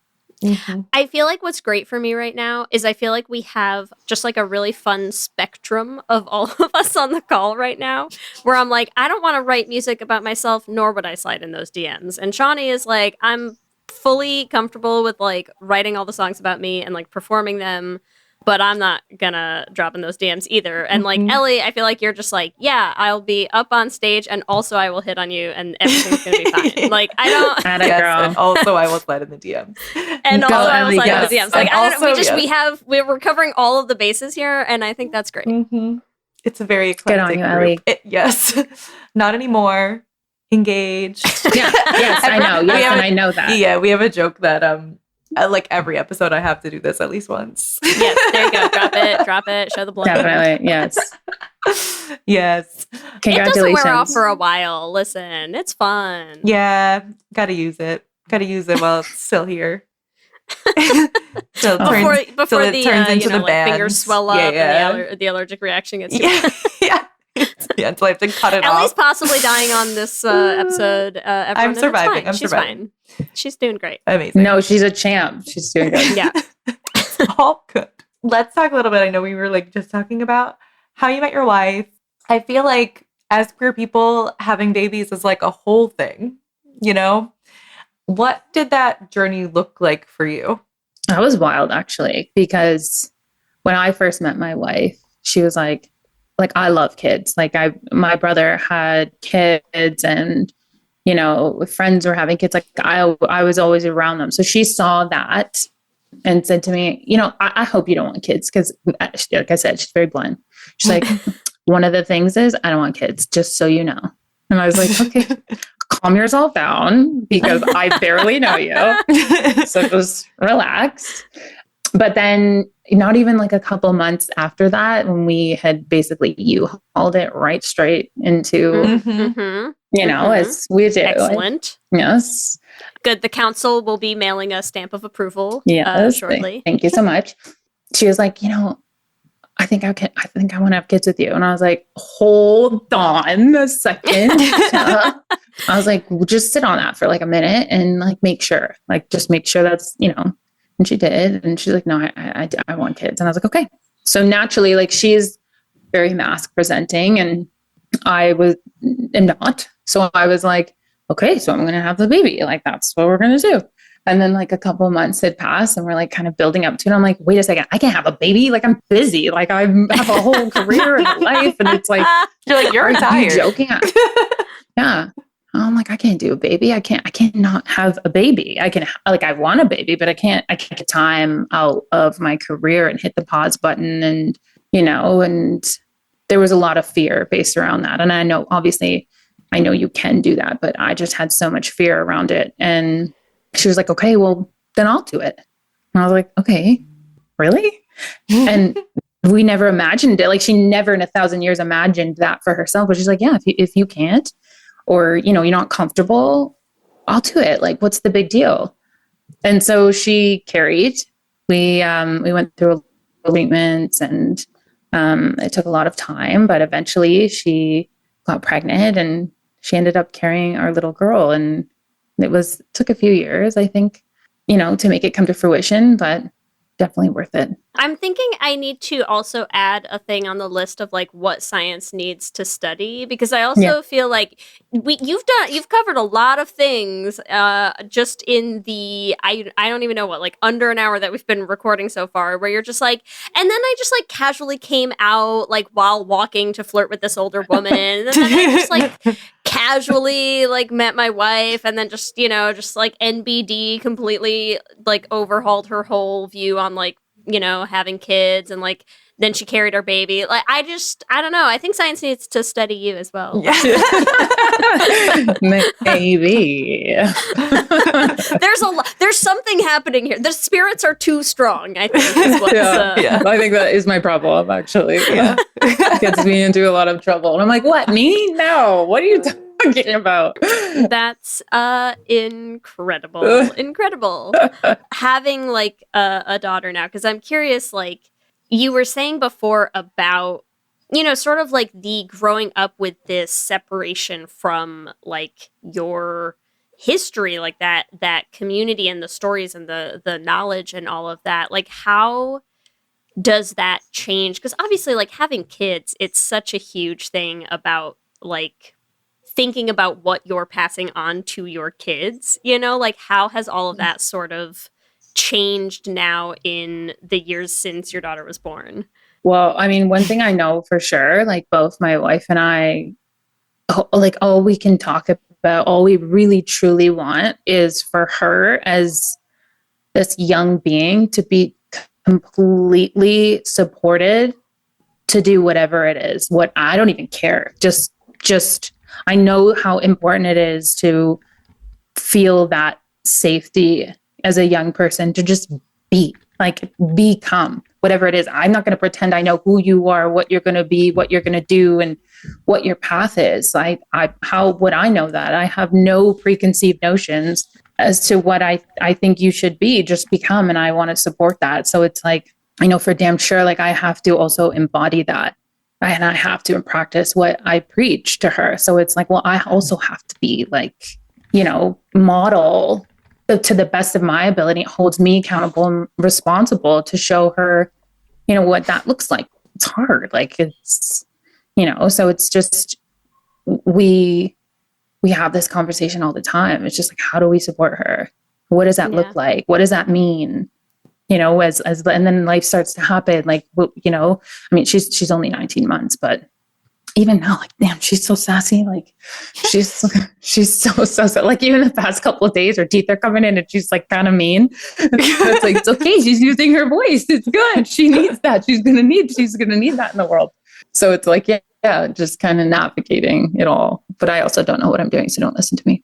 Mm-hmm. I feel like what's great for me right now is I feel like we have just like a really fun spectrum of all of us on the call right now where I'm like, I don't want to write music about myself, nor would I slide in those DMs. And Shawnee is like, I'm fully comfortable with like writing all the songs about me and like performing them. But I'm not gonna drop in those DMs either. And like Ellie, I feel like you're just like, yeah, I'll be up on stage and also I will hit on you and everything's gonna be fine. Like I don't. And also I will slide in the DMs. And also I will slide in the DMs. Like and I don't know. also, We're covering all of the bases here, and I think that's great. Mm-hmm. It's a very eclectic Good on you, group. Ellie. Yes, not anymore. Engaged. Yeah. Yes, I know. Yes, and I know that. Yeah, we have a joke that like every episode I have to do this at least once. Yes, there you go. Drop it. Show the blood. Definitely. Yes. Yes. Congratulations. It doesn't wear off for a while. Listen, it's fun. Yeah, gotta use it while it's still here. So before it turns into the like band. fingers swell up and the allergic reaction gets too bad. Yeah, until I have to cut it Ellie's off. possibly dying on this episode. I'm surviving. She's fine. She's doing great. Amazing. No, she's a champ. She's doing good. Yeah. All good. Let's talk a little bit. I know we were like just talking about how you met your wife. I feel like as queer people, having babies is like a whole thing, What did that journey look like for you? That was wild actually, because when I first met my wife, she was like I love kids. Like my brother had kids and, friends were having kids. Like I was always around them. So she saw that and said to me, I hope you don't want kids. Cause like I said, she's very blunt. She's like, one of the things is I don't want kids, just so you know. And I was like, okay, calm yourself down because I barely know you. So just relax. But then not even like a couple months after that, when we had basically hauled it right straight into, as we do. Excellent. Yes. Good. The council will be mailing a stamp of approval shortly. Thank you so much. She was like, I think I want to have kids with you. And I was like, hold on a second. I was like, well, just sit on that for like a minute and like, just make sure that's, and she did. And she's like, no, I want kids. And I was like, okay. So naturally, like she's very mask presenting and I am not. So I was like, okay, so I'm going to have the baby. Like, that's what we're going to do. And then like a couple of months had passed and we're like kind of building up to it. I'm like, wait a second, I can't have a baby. Like I'm busy. Like I have a whole career and life. And it's like, you're are retired. you joking? Yeah. I'm like, I can't do a baby. I cannot have a baby. I want a baby, but I can't get time out of my career and hit the pause button. And, and there was a lot of fear based around that. And I know, obviously, you can do that, but I just had so much fear around it. And she was like, okay, well, then I'll do it. And I was like, okay, really? And we never imagined it. Like she never in 1,000 years imagined that for herself. But she's like, yeah, if you can't, or, you're not comfortable, I'll do it. Like, what's the big deal? And so she carried. We went through treatments and it took a lot of time, but eventually she got pregnant and she ended up carrying our little girl. And it took a few years, I think, to make it come to fruition, but definitely worth it. I'm thinking I need to also add a thing on the list of like what science needs to study, because I also feel like you've covered a lot of things just in the I don't even know what, like under an hour that we've been recording so far, where you're just like, and then I just like casually came out like while walking to flirt with this older woman, and then I just like casually like met my wife, and then just like NBD completely like overhauled her whole view on like having kids, and like then she carried our baby. Like I don't know. I think science needs to study you as well. Yeah. Maybe. There's something happening here. The spirits are too strong, I think. Is what's, I think that is my problem, actually. Yeah. It gets me into a lot of trouble. And I'm like, what? Me? No. What are you talking about? That's incredible. Having like a daughter now, because I'm curious, like you were saying before about sort of like the growing up with this separation from like your history, like that community and the stories and the knowledge and all of that. Like how does that change? Because obviously like having kids, it's such a huge thing about like thinking about what you're passing on to your kids, like how has all of that sort of changed now in the years since your daughter was born? Well, I mean, one thing I know for sure, like both my wife and I, like all we can talk about, all we really truly want is for her as this young being to be completely supported to do whatever it is. What I don't even care. Just I know how important it is to feel that safety as a young person, to just become whatever it is. I'm not going to pretend I know who you are, what you're going to be, what you're going to do, and what your path is. How would I know that? I have no preconceived notions as to what I think you should be. Just become, and I want to support that. So it's like, I know for damn sure, like I have to also embody that. And I have to practice what I preach to her. So it's like, well, I also have to be like, model to the best of my ability. It holds me accountable and responsible to show her, what that looks like. It's hard. Like it's, so it's just, we have this conversation all the time. It's just like, how do we support her? What does that look like? What does that mean? And then life starts to happen. Like, I mean, she's only 19 months, but even now, like, damn, she's so sassy. Like she's so sassy. Like even the past couple of days, her teeth are coming in and she's like kind of mean. It's like, it's okay. She's using her voice. It's good. She needs that. She's going to need that in the world. So it's like, yeah, just kind of navigating it all. But I also don't know what I'm doing. So don't listen to me.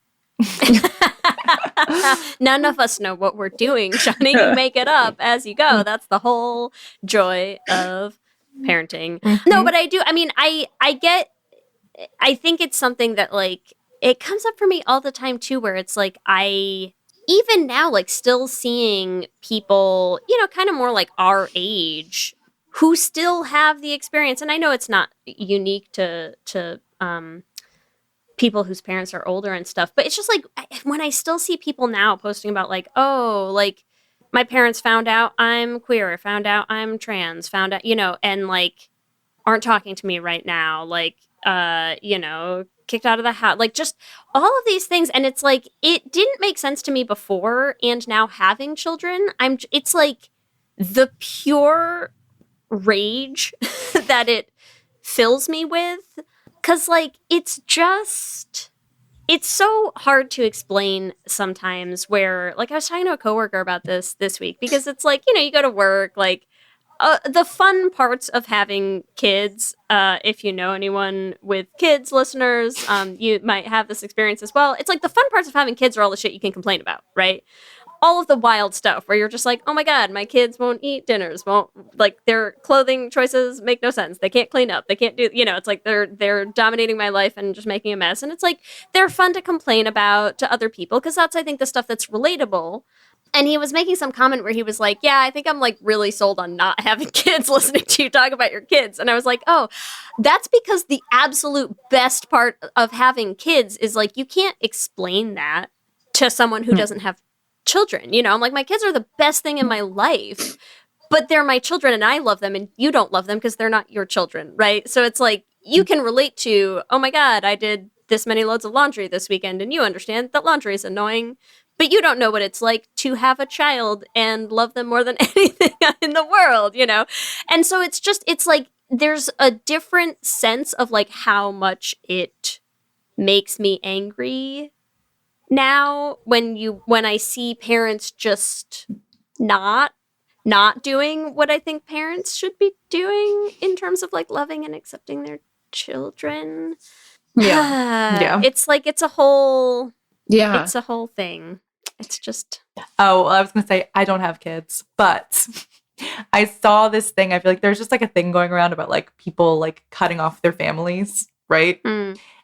None of us know what we're doing, Shawnee. You make it up as you go. That's the whole joy of parenting. Mm-hmm. No, but I do. I mean, I think it's something that like it comes up for me all the time too, where it's like I even now, like still seeing people, you know, kind of more like our age who still have the experience. And I know it's not unique to people whose parents are older and stuff, but it's just like when I still see people now posting about like, oh, like my parents found out I'm queer, found out I'm trans, found out, you know, and like aren't talking to me right now, like, you know, kicked out of the house, like just all of these things. And it's like, it didn't make sense to me before. And now having children, it's like the pure rage that it fills me with. Cause like, it's so hard to explain sometimes where, like I was talking to a coworker about this week, because it's like, you know, you go to work, like, the fun parts of having kids, if you know anyone with kids, listeners, you might have this experience as well. It's like the fun parts of having kids are all the shit you can complain about, right? All of the wild stuff where you're just like, oh my God, my kids won't eat dinners, won't, like their clothing choices make no sense. They can't clean up. They can't do, you know, it's like they're dominating my life and just making a mess. And it's like, they're fun to complain about to other people, because that's, I think, the stuff that's relatable. And he was making some comment where he was like, yeah, I think I'm like really sold on not having kids, listening to you talk about your kids. And I was like, oh, that's because the absolute best part of having kids is like, you can't explain that to someone who doesn't have children. You know, I'm like, my kids are the best thing in my life, but they're my children and I love them and you don't love them because they're not your children, right? So it's like, you can relate to, oh my God, I did this many loads of laundry this weekend and you understand that laundry is annoying, but you don't know what it's like to have a child and love them more than anything in the world, you know? And so it's just, it's like, there's a different sense of like how much it makes me angry now when I see parents just not doing what I think parents should be doing in terms of like loving and accepting their children. Yeah. It's like, it's a whole thing. It's just. Oh, well, I was going to say, I don't have kids, but I saw this thing. I feel like there's just like a thing going around about like people like cutting off their families, right?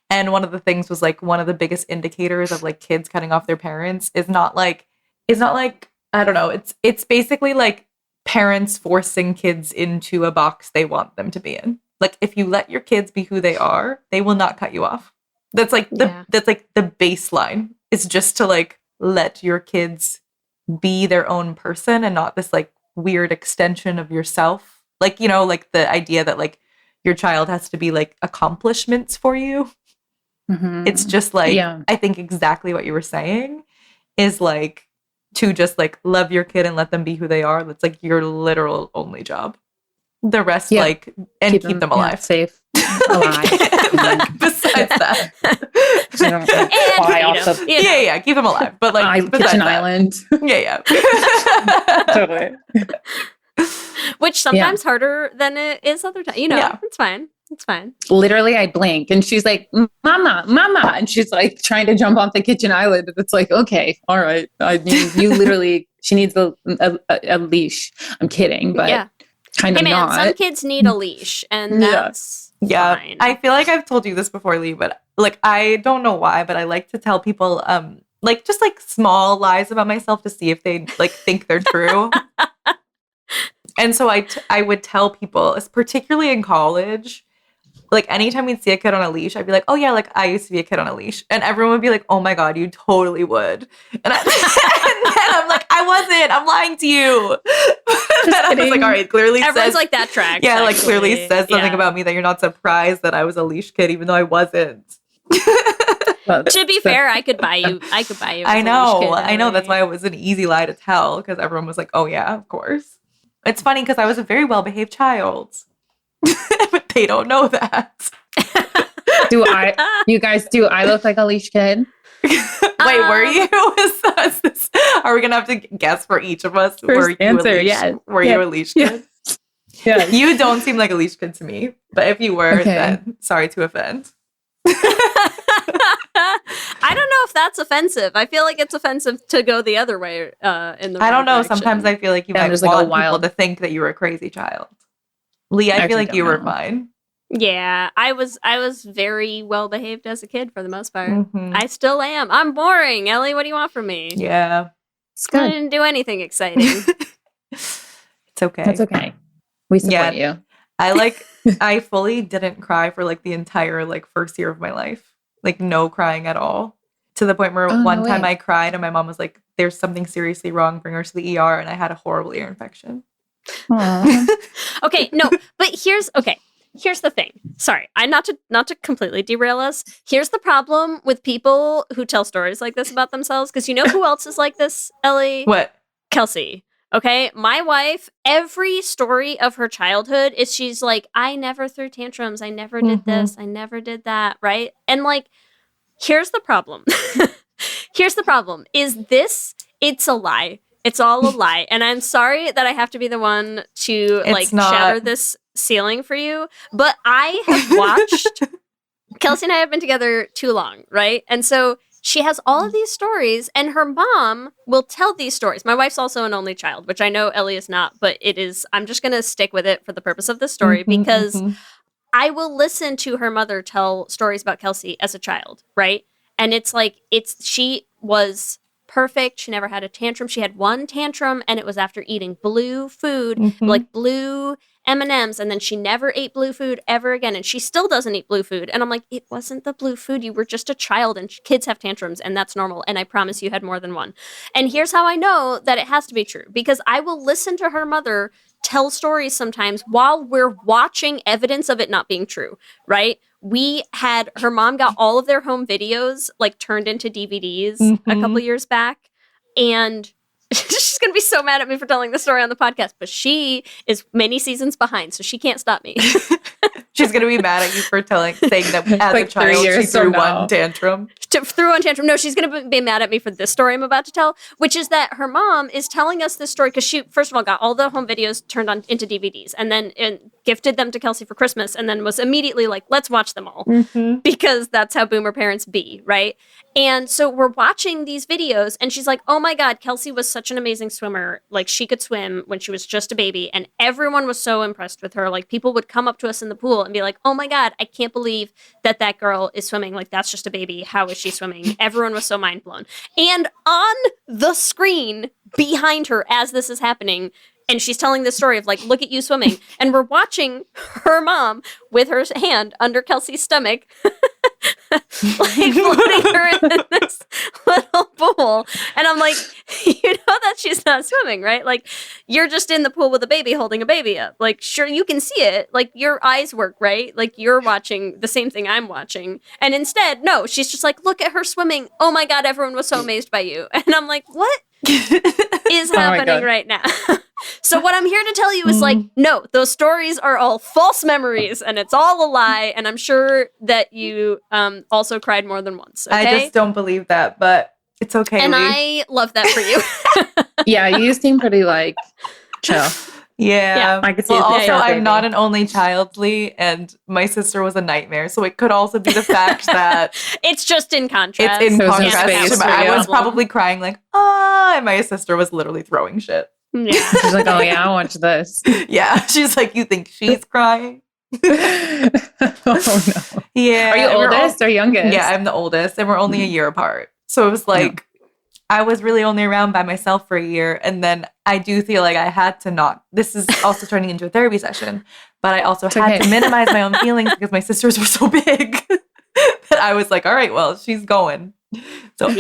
And one of the things was like one of the biggest indicators of like kids cutting off their parents is not like, I don't know. It's basically like parents forcing kids into a box they want them to be in. Like if you let your kids be who they are, they will not cut you off. That's like that's like the baseline. Is just to like let your kids be their own person and not this like weird extension of yourself. Like, you know, like the idea that like your child has to be like accomplishments for you. It's just like, I think exactly what you were saying is like to just like love your kid and let them be who they are. That's like your literal only job. The rest, like, and keep them alive. Safe. Alive. Like, besides that. Keep them alive. But like, Kitchen Island. Totally. Which sometimes harder than it is other times. You know, it's fine. It's fine. Literally, I blink and she's like, Mama. And she's like trying to jump off the kitchen island. And it's like, okay, all right. I mean, you literally, she needs a leash. I'm kidding, but kind of not. Some kids need a leash and that's fine. I feel like I've told you this before, Leigh, but like, I don't know why, but I like to tell people, like just like small lies about myself to see if they like think they're true. And so I would tell people, particularly in college, like anytime we'd see a kid on a leash, I'd be like, oh yeah, like I used to be a kid on a leash. And everyone would be like, oh my God, you totally would. And, and then I'm like, I wasn't, I'm lying to you. And I was like, all right, clearly everyone's like that tracks. Yeah, actually. Like clearly says something about me that you're not surprised that I was a leash kid, even though I wasn't. To be fair, I could buy you. I know. That's why it was an easy lie to tell, because everyone was like, oh yeah, of course. It's funny because I was a very well-behaved child. But they don't know that. Do I look like a leash kid? Wait, were you? Are we gonna have to guess for each of us? Were you a leash kid? Yeah. You don't seem like a leash kid to me. But if you were, then sorry to offend. I don't know if that's offensive. I feel like it's offensive to go the other way in the I don't know. direction. Sometimes I feel like you might want people to think that you were a crazy child. Leigh, I feel like you were fine. Yeah, I was very well behaved as a kid for the most part. Mhm. I still am. I'm boring. Ellie, what do you want from me? Yeah. It's I good. didn't do anything exciting. It's okay. That's okay. We support you. I fully didn't cry for like the entire like first year of my life. Like no crying at all. To the point where Oh, one no time way. I cried and my mom was like, there's something seriously wrong, bring her to the ER, and I had a horrible ear infection. Aw. Okay, no, but here's the thing. Sorry, I not to completely derail us. Here's the problem with people who tell stories like this about themselves, because you know who else is like this, Ellie? What? Kelsey. Okay, my wife, every story of her childhood is she's like, I never threw tantrums, I never did this, I never did that, right? And like, here's the problem. Here's the problem. It's a lie. It's all a lie. And I'm sorry that I have to be the one to It's not. shatter this ceiling for you, but I have watched Kelsey and I have been together too long, right? And so she has all of these stories, and her mom will tell these stories. My wife's also an only child, which I know Ellie is not, but it is. I'm just going to stick with it for the purpose of this story because I will listen to her mother tell stories about Kelsey as a child, right? And it's like, she was perfect. She never had a tantrum. She had one tantrum, and it was after eating blue food, like blue M&Ms, and then she never ate blue food ever again, and she still doesn't eat blue food. And I'm like, it wasn't the blue food. You were just a child, and kids have tantrums, and that's normal, and I promise you had more than one. And here's how I know that it has to be true, because I will listen to her mother tell stories sometimes while we're watching evidence of it not being true, right? Her mom got all of their home videos like turned into DVDs a couple years back, and she's going to be so mad at me for telling the story on the podcast, but she is many seasons behind, so she can't stop me. She's going to be mad at you for saying that as Like a child 3 she years threw from now. one tantrum. Threw one tantrum. No, she's going to be mad at me for this story I'm about to tell, which is that her mom is telling us this story because she, first of all, got all the home videos turned on into DVDs and then gifted them to Kelsey for Christmas, and then was immediately like, let's watch them all because that's how boomer parents be, right? And so we're watching these videos, and she's like, oh my God, Kelsey was such an amazing swimmer. Like, she could swim when she was just a baby, and everyone was so impressed with her. Like, people would come up to us in the pool and be like, oh my God, I can't believe that girl is swimming. Like, that's just a baby. How is she swimming? Everyone was so mind blown. And on the screen behind her as this is happening, and she's telling this story of like, look at you swimming. And we're watching her mom with her hand under Kelsey's stomach, like floating her in this little pool. And I'm like, you know that she's not swimming, right? Like, you're just in the pool with a baby holding a baby up. Like, sure, you can see it. Like, your eyes work, right? Like, you're watching the same thing I'm watching. And instead, no, she's just like, look at her swimming. Oh my God, everyone was so amazed by you. And I'm like, what is happening right now? So what I'm here to tell you is like, no, those stories are all false memories, and it's all a lie. And I'm sure that you also cried more than once. Okay? I just don't believe that, but it's okay. And Leigh. I love that for you. Yeah, you seem pretty like chill. Yeah. I could see Well, it. also, Yeah, I'm baby. not an only child, Leigh, and my sister was a nightmare. So it could also be the fact that It's just in contrast. it's in There's no contrast. space to for I you. was probably crying like, and my sister was literally throwing shit. Yeah. She's like, oh yeah, I'll watch this. Yeah, she's like, you think she's crying? Oh no. Yeah. Are you and we're oldest or youngest? Yeah, I'm the oldest, and we're only a year apart. So it was like, I was really only around by myself for a year. And then I do feel like I had to not, this is also turning into a therapy session, but I also had to minimize my own feelings because my sisters were so big that I was like, all right, well, she's going. So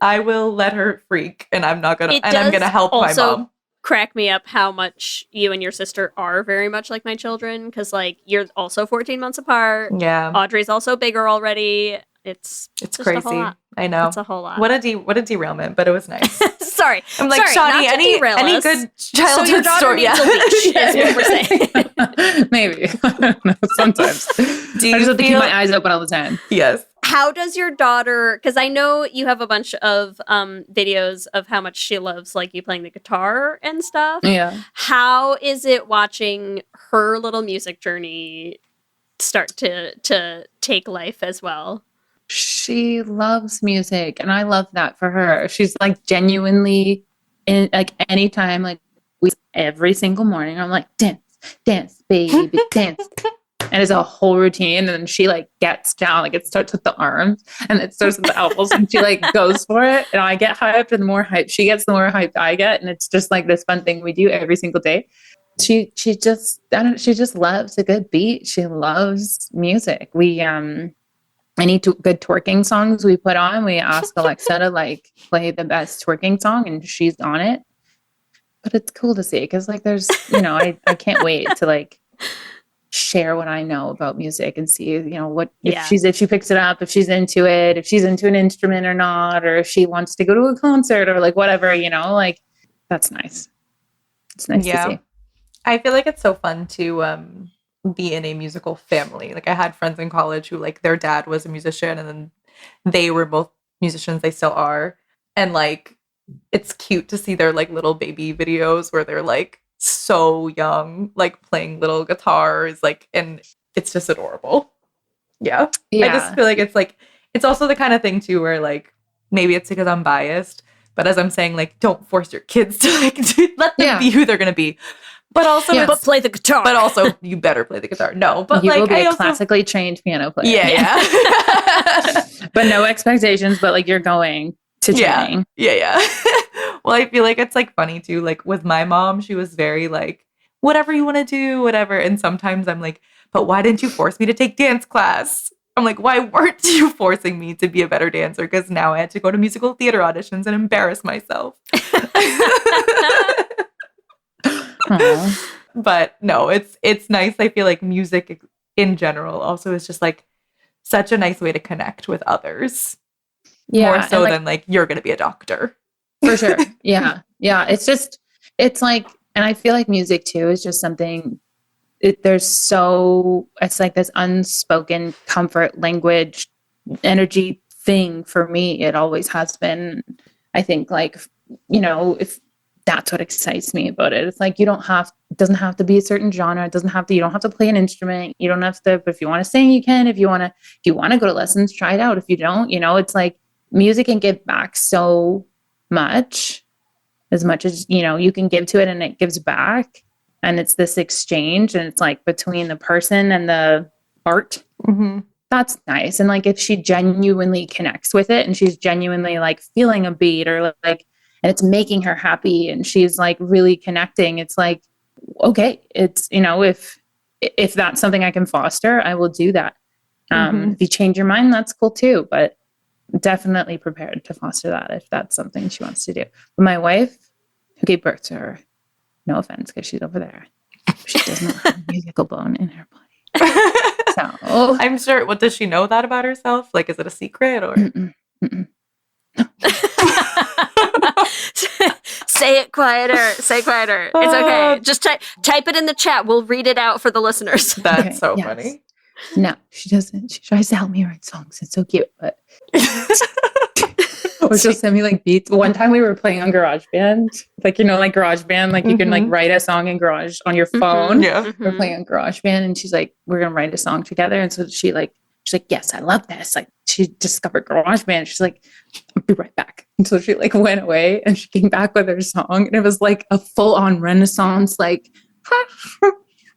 I will let her freak, and I'm not going to, and I'm going to help my mom. Crack me up how much you and your sister are very much like my children, because like you're also 14 months apart. Yeah. Audrey's also bigger already. It's just crazy. a whole lot. I know. It's a whole lot. What a derailment, but it was nice. Sorry. I'm like, Shawnee, not to any derail us. good So childhood your daughter story? needs a leash, is what we're saying. Maybe. I don't know. Sometimes. Do I you just have to keep feel- my eyes open all the time. Yes. How does your daughter, because I know you have a bunch of videos of how much she loves like you playing the guitar and stuff. Yeah. How is it watching her little music journey start to take life as well? She loves music, and I love that for her. She's like genuinely in like anytime, like every single morning, I'm like, dance, dance, baby, dance. and it's a whole routine. And then she like gets down, like it starts with the arms and it starts with the elbows, and she like goes for it. And I get hyped, and the more hype she gets, the more hyped I get. And it's just like this fun thing we do every single day. She just loves a good beat. She loves music. We any good twerking songs we put on, we ask Alexa to like play the best twerking song, and she's on it. But it's cool to see, because like there's, I can't wait to like share what I know about music and see, what if she picks it up, if she's into it, if she's into an instrument or not, or if she wants to go to a concert or like whatever, like that's nice. It's nice to see. I feel like it's so fun to be in a musical family. Like I had friends in college who like their dad was a musician, and then they were both musicians. They still are. And like, it's cute to see their like little baby videos where they're like so young, like playing little guitars, like, and it's just adorable. Yeah. I just feel like it's also the kind of thing too, where like, maybe it's because I'm biased, but as I'm saying, like, don't force your kids to like, let them be who they're going to be. But also, but play the guitar. But also, you better play the guitar. No, but you like, will be a classically trained piano player. Yeah. But no expectations. But like, you're going to training. Yeah. Well, I feel like it's like funny too. Like with my mom, she was very like, whatever you want to do, whatever. And sometimes I'm like, but why didn't you force me to take dance class? I'm like, why weren't you forcing me to be a better dancer? Because now I had to go to musical theater auditions and embarrass myself. But no, it's nice. I feel like music in general also is just like such a nice way to connect with others. More so than like you're gonna be a doctor. For sure. Yeah. It's like, and I feel like music too is just something, it's like this unspoken comfort language energy thing for me. It always has been. I think like, if that's what excites me about it. It's like, it doesn't have to be a certain genre. You don't have to play an instrument. You don't have to, but if you want to sing, you can. If you want to go to lessons, try it out. If you don't, it's like music can give back so much as you can give to it, and it gives back. And it's this exchange, and it's like between the person and the art. Mm-hmm. That's nice. And like, if she genuinely connects with it and she's genuinely like feeling a beat or like, and it's making her happy and she's like really connecting, it's like, okay, it's, if that's something I can foster, I will do that. If you change your mind, that's cool too, but definitely prepared to foster that if that's something she wants to do. But my wife, who gave birth to her, no offense, because she's over there, she does not have a musical bone in her body. So I'm sure. What does she know that about herself? Like, is it a secret or? Say it quieter. Say quieter. It's okay. Just type it in the chat. We'll read it out for the listeners. That's so funny. No, she doesn't. She tries to help me write songs. It's so cute, but or she'll send me like beats. One time we were playing on GarageBand, like like GarageBand, like you can like write a song in Garage on your phone. Yeah, we're playing on GarageBand, and she's like, "We're gonna write a song together." And so she's like, "Yes, I love this." Like she discovered GarageBand. She's like, "I'll be right back." And so she like went away, and she came back with her song, and it was like a full on Renaissance like.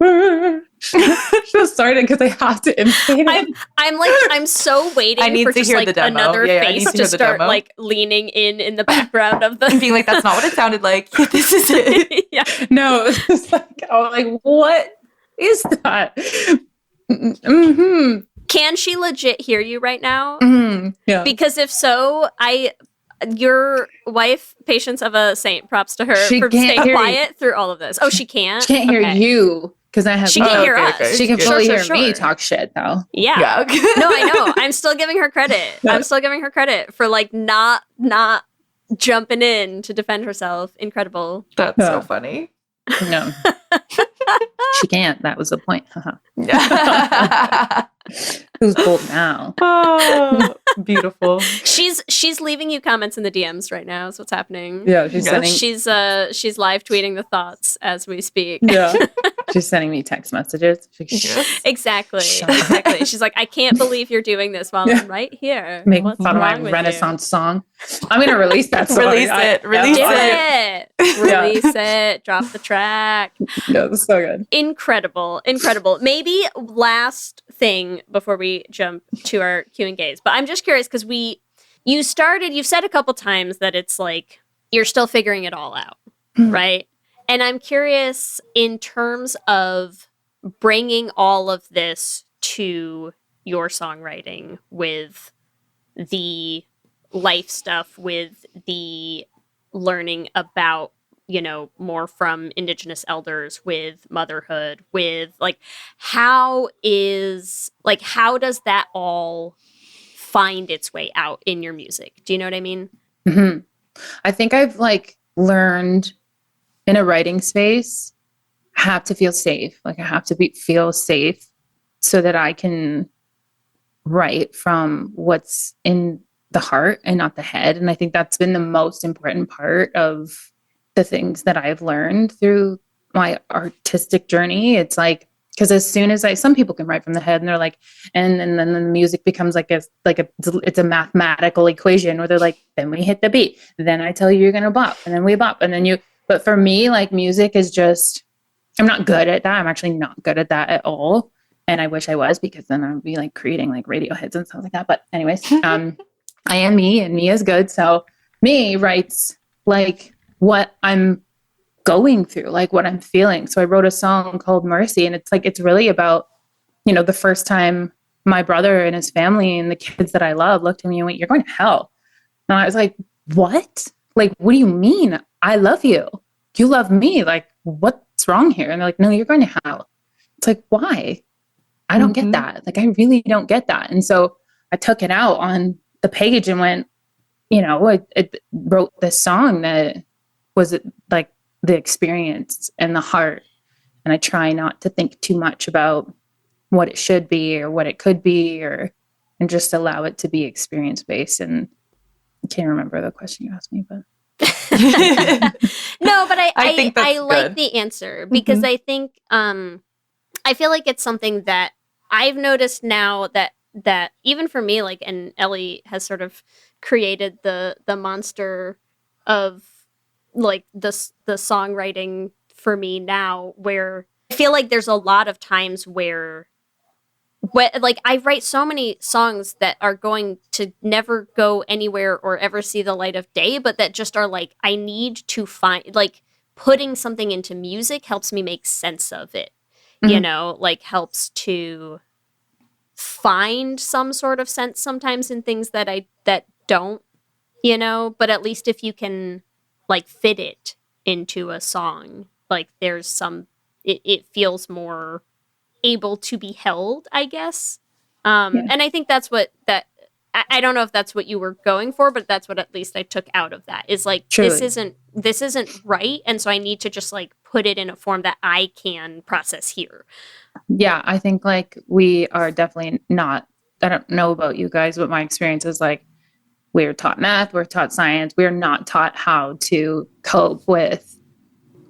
Just started because I have to imitate it. I'm so waiting I need for to just hear like the demo. another Yeah, face to hear the start demo. like leaning in the background of the and being like, that's not what it sounded like. This is it. Yeah. No, it's like, oh, like what is that? Mm-hmm. Can she legit hear you right now? Mm-hmm. Yeah. Because if so, your wife, patience of a saint, props to her for staying quiet through all of this. Oh, she can't? She can't hear you because I have. She can't hear us. She can fully hear me Sure. talk shit though. Yeah. No, I know. I'm still giving her credit. I'm still giving her credit for like not jumping in to defend herself. Incredible. That's so funny. No. She can't. That was the point. Who's bold now? Oh, beautiful. She's leaving you comments in the DMs right now. Is what's happening. Yeah, she's sending. She's live tweeting the thoughts as we speak. Yeah. She's sending me text messages. Exactly. Shut up. Exactly. She's like, I can't believe you're doing this while I'm right here. Make What's fun of my wrong with Renaissance song. I'm going to release that song. Release it. Release you? Do it. it. Release it. Drop the track. Yeah, that's so good. Incredible. Incredible. Maybe last thing before we jump to our Q and Ks, but I'm just curious because you've said a couple times that it's like you're still figuring it all out, right? And I'm curious in terms of bringing all of this to your songwriting with the life stuff, with the learning about, more from Indigenous elders, with motherhood, with how does that all find its way out in your music? Do you know what I mean? Mm-hmm. I think I've learned in a writing space, I have to feel safe. I have to feel safe so that I can write from what's in the heart and not the head. And I think that's been the most important part of the things that I've learned through my artistic journey. It's because as soon as some people can write from the head and they're and then the music becomes it's a mathematical equation where they're then we hit the beat, then I tell you you're going to bop, and then we bop, and then but for me, music is just, I'm not good at that. I'm actually not good at that at all. And I wish I was, because then I'd be creating radio hits and stuff like that. But anyways, I am me, and me is good. So me writes what I'm going through, what I'm feeling. So I wrote a song called Mercy, and it's really about, the first time my brother and his family and the kids that I love looked at me and went, "You're going to hell." And I was like, "What? What do you mean? I love you. You love me. What's wrong here?" And they're like, "No, you're going to hell." It's why? I don't get that. I really don't get that. And so I took it out on the page and went, it wrote this song that was the experience and the heart. And I try not to think too much about what it should be or what it could be, and just allow it to be experience based. And I can't remember the question you asked me, but. No, but I think that's like good. the answer, because I think I feel like it's something that I've noticed now that even for me, and Ellie has sort of created the monster of the songwriting for me now, where I feel like there's a lot of times where I write so many songs that are going to never go anywhere or ever see the light of day, but that just are I need to find, putting something into music helps me make sense of it, helps to find some sort of sense sometimes in things that don't, but at least if you can fit it into a song, there's some, it feels more able to be held, I guess. And I think that's I don't know if that's what you were going for, but that's what at least I took out of that is Truly. this isn't right. And so I need to just put it in a form that I can process here. Yeah, I think we are definitely not, I don't know about you guys, but my experience is we're taught math, we're taught science, we're not taught how to cope with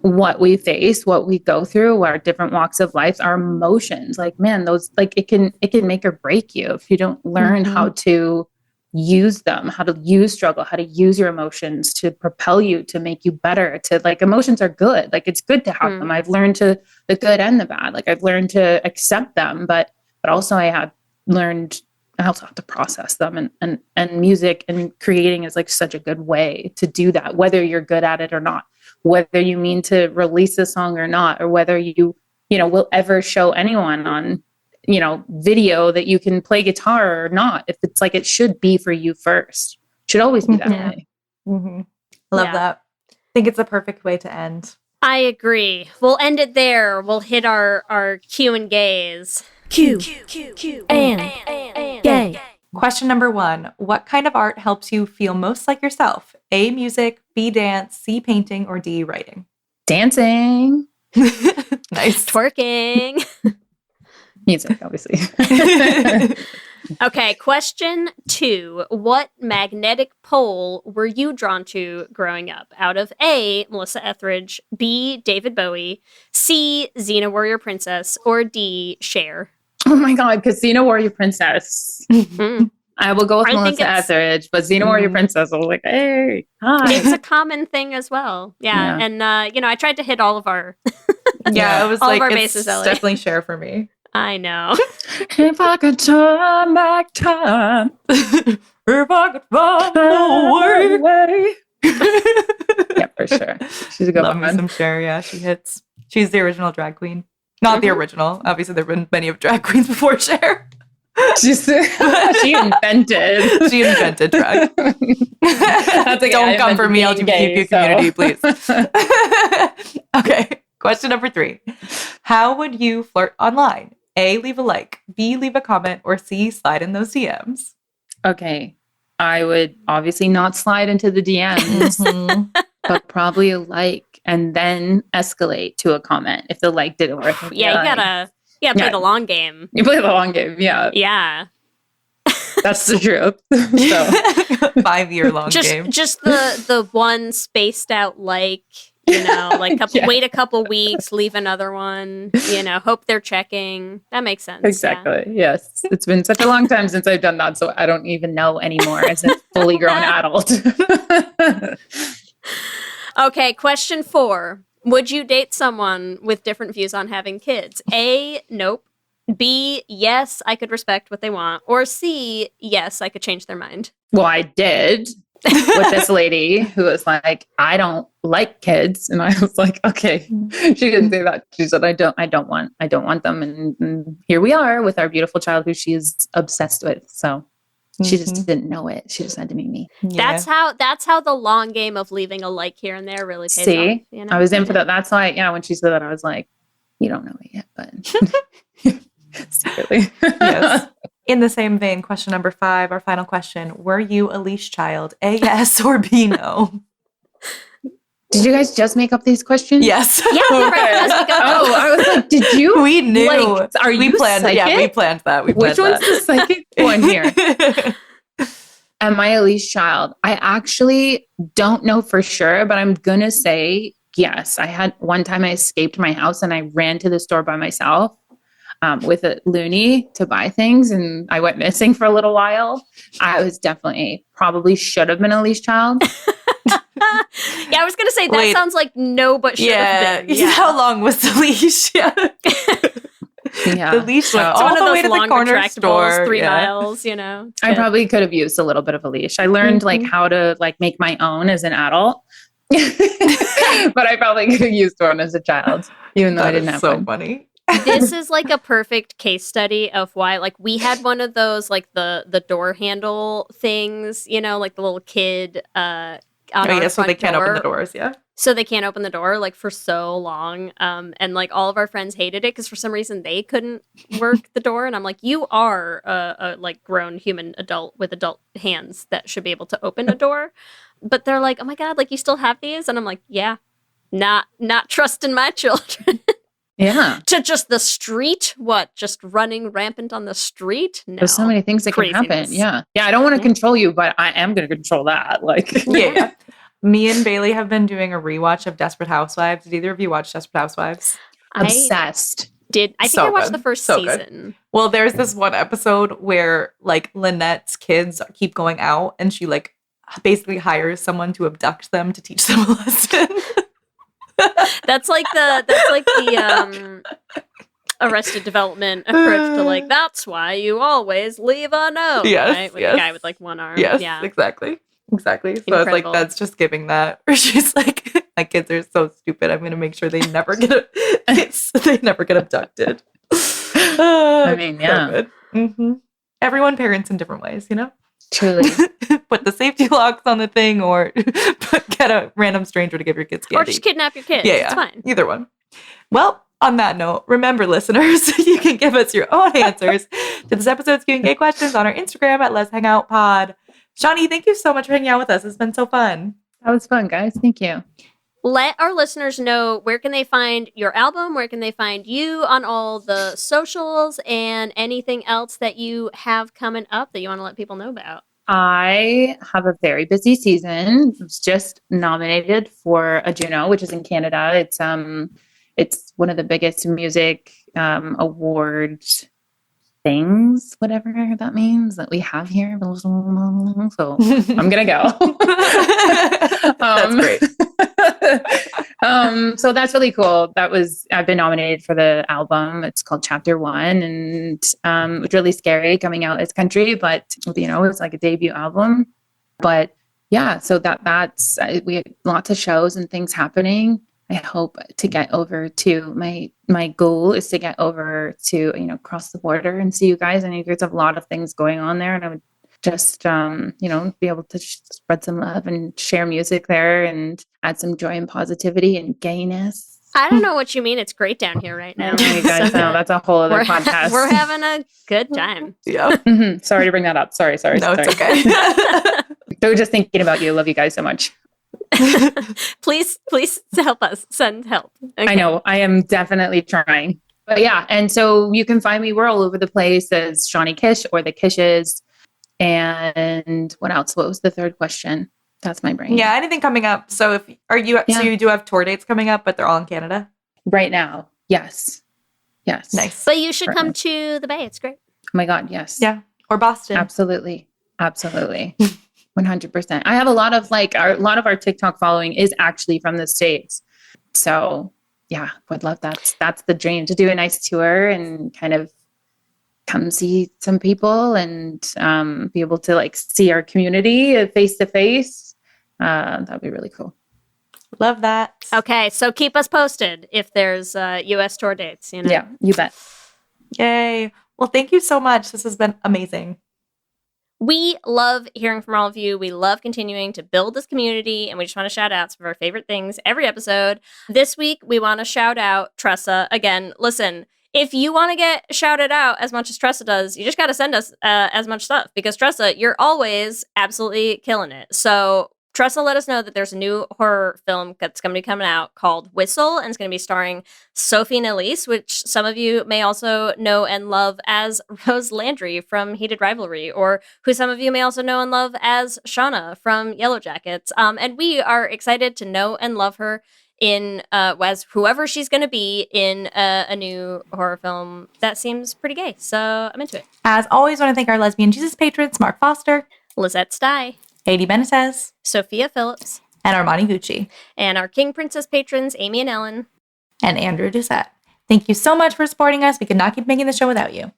what we face, what we go through, our different walks of life, our emotions. Man, those it can make or break you if you don't learn how to use them, how to use struggle, how to use your emotions to propel you, to make you better, to emotions are good. It's good to have them. I've learned the good and the bad. I've learned to accept them, but also I have learned I also have to process them, and music and creating is such a good way to do that, whether you're good at it or not, whether you mean to release a song or not, or whether you will ever show anyone on, video that you can play guitar or not. If it's it should be for you first, it should always be that way. Love that. I think it's a perfect way to end. I agree. We'll end it there. We'll hit our Q and gaze. Q and gay. Question number 1. What kind of art helps you feel most like yourself? A, music, B, dance, C, painting, or D, writing? Dancing. Nice. Twerking. Music, obviously. Okay, question 2. What magnetic pole were you drawn to growing up? Out of A, Melissa Etheridge, B, David Bowie, C, Xena Warrior Princess, or D, Cher? Oh my God, Casino Warrior Princess. Mm. I will go with I think Melissa it's- Etheridge, but Xena Warrior Princess, I was like, hey, hi. It's a common thing as well. Yeah. Yeah. And, I tried to hit all of our... Yeah, it was All of like, our it's bases, Ellie. definitely Cher for me. I know. If I could turn back time. If I could find a way. Yeah, for sure. She's a good Love me one. some Cher. Yeah, she hits. She's the original drag queen. Not the original. Obviously, there have been many of drag queens before Cher. She invented. She invented drag. That's like, Don't come for me, being LGBTQ gay, community, please. Okay, question number 3. How would you flirt online? A, leave a like. B, leave a comment. Or C, slide in those DMs. Okay. I would obviously not slide into the DMs, but probably a like and then escalate to a comment if the like didn't work. Yeah, you gotta play the long game. You play the long game. Yeah. Yeah. That's the truth. So 5-year-long game. Just the one spaced out like, like wait a couple weeks, leave another one, hope they're checking. That makes sense. exactly. Yes. It's been such a long time since I've done that. So I don't even know anymore as a fully grown adult. Okay, question 4. Would you date someone with different views on having kids? A, nope. B, yes, I could respect what they want. Or C, yes, I could change their mind. Well, I did with this lady who was like, I don't like kids. And I was like, okay. She didn't say that. She said, I don't want them. And here we are with our beautiful child who she is obsessed with. So she just didn't know it. She just had to meet me. Yeah. That's how the long game of leaving a like here and there really pays See, off. I was in for that. That's why, when she said that, I was like, you don't know it yet, but secretly. Yes. In the same vein, question number 5, our final question. Were you a leash child? A, yes, or B, no? Did you guys just make up these questions? Yes. Yeah, right. Oh, I was like, did you? We knew. Are we you planned psychic? Yeah, we planned that. Which one's the psychic one here? here? Am I a leash child? I actually don't know for sure, but I'm going to say yes. I had one time I escaped my house and I ran to the store by myself with a loony to buy things. And I went missing for a little while. I was probably should have been a leash child. Yeah, I was going to say that sounds like no, but should have been. Yeah. How long was the leash? Yeah. The leash went It's all one of the way those to the long corner retractables, store. 3 Yeah. miles, I probably could have used a little bit of a leash. I learned like how to like make my own as an adult, but I probably could have used one as a child, even though I didn't have so one. funny. This is like a perfect case study of why, like, we had one of those, like the door handle things, like the little kid on our So they can't door. open the doors. Yeah. So they can't open the door like for so long. And like all of our friends hated it because for some reason they couldn't work the door. And I'm like, you are a like grown human adult with adult hands that should be able to open a door. But they're like, oh my God, like you still have these? And I'm like, yeah, not trusting my children. Yeah. To just the street? What? Just running rampant on the street? No. There's so many things that can happen. Craziness. Yeah. Yeah. I don't want to control you, but I am going to control that. Like, Yeah. Me and Bailey have been doing a rewatch of Desperate Housewives. Did either of you watch Desperate Housewives? Obsessed. I think So I watched good. the first So good. season. Well, there's this one episode where like Lynette's kids keep going out and she like basically hires someone to abduct them to teach them a lesson. That's like the Arrested Development approach to like, that's why you always leave a note. Yes, right? With yes. the guy with like one arm. Yes, Yeah. exactly. So I was like, Incredible. that's just giving that. Or she's like, my kids are so stupid. I'm gonna make sure they never get abducted. I mean, yeah. Mm-hmm. Everyone parents in different ways, Truly. Put the safety locks on the thing, or get a random stranger to give your kids Or candy. just kidnap your kids. Yeah, It's fine. Either one. Well, on that note, remember, listeners, you can give us your own answers to this episode's Q&A questions on our Instagram at Lez Hang Out Pod. Shawnee, thank you so much for hanging out with us. It's been so fun. That was fun, guys. Thank you. Let our listeners know, where can they find your album, where can they find you on all the socials, and anything else that you have coming up that you want to let people know about. I have a very busy season. I was just nominated for a Juno, which is in Canada. It's one of the biggest music award things, whatever that means, that we have here. So I'm gonna go. That's great. So that's really cool. I've been nominated for the album. It's called Chapter One, and it's really scary coming out as country, but it's like a debut album. But yeah, so we have lots of shows and things happening. I hope to get over to my goal is to get over to, cross the border and see you guys. I know there's a lot of things going on there, and I would just, be able to spread some love and share music there and add some joy and positivity and gayness. I don't know what you mean. It's great down here right now. You guys know that's a whole other podcast. We're having a good time. Yeah. Mm-hmm. Sorry to bring that up. Sorry. No, it's okay. They were just thinking about you. Love you guys so much. Please help us. Send help. Okay. I know. I am definitely trying. But yeah, and so you can find me. We're all over the place as Shawnee Kish or the Kishes. And what else? What was the third question? That's my brain. Yeah, anything coming up? So so you do have tour dates coming up, but they're all in Canada? Right now. Yes. Nice. But you should come to the Bay. It's great. Oh my God, yes. Yeah. Or Boston. Absolutely. 100%. I have a lot of our TikTok following is actually from the States. So yeah, would love that. That's the dream, to do a nice tour and kind of come see some people and be able to see our community face to face. That'd be really cool. Love that. Okay, so keep us posted if there's U.S. tour dates. Yeah, you bet. Yay. Well, thank you so much. This has been amazing. We love hearing from all of you. We love continuing to build this community, and we just want to shout out some of our favorite things every episode. This week, we want to shout out Tressa. Again, listen, if you want to get shouted out as much as Tressa does, you just got to send us as much stuff, because Tressa, you're always absolutely killing it. So Tressa let us know that there's a new horror film that's going to be coming out called Whistle, and it's going to be starring Sophie and Elise, which some of you may also know and love as Rose Landry from Heated Rivalry, or who some of you may also know and love as Shawnee from Yellow Jackets. And we are excited to know and love her in as whoever she's going to be in a new horror film that seems pretty gay. So I'm into it. As always, I want to thank our Lesbian Jesus patrons, Mark Foster, Lizette Stye, Katie Benitez, Sophia Phillips, and Armani Gucci, and our King Princess patrons, Amy and Ellen, and Andrew Doucette. Thank you so much for supporting us. We could not keep making the show without you.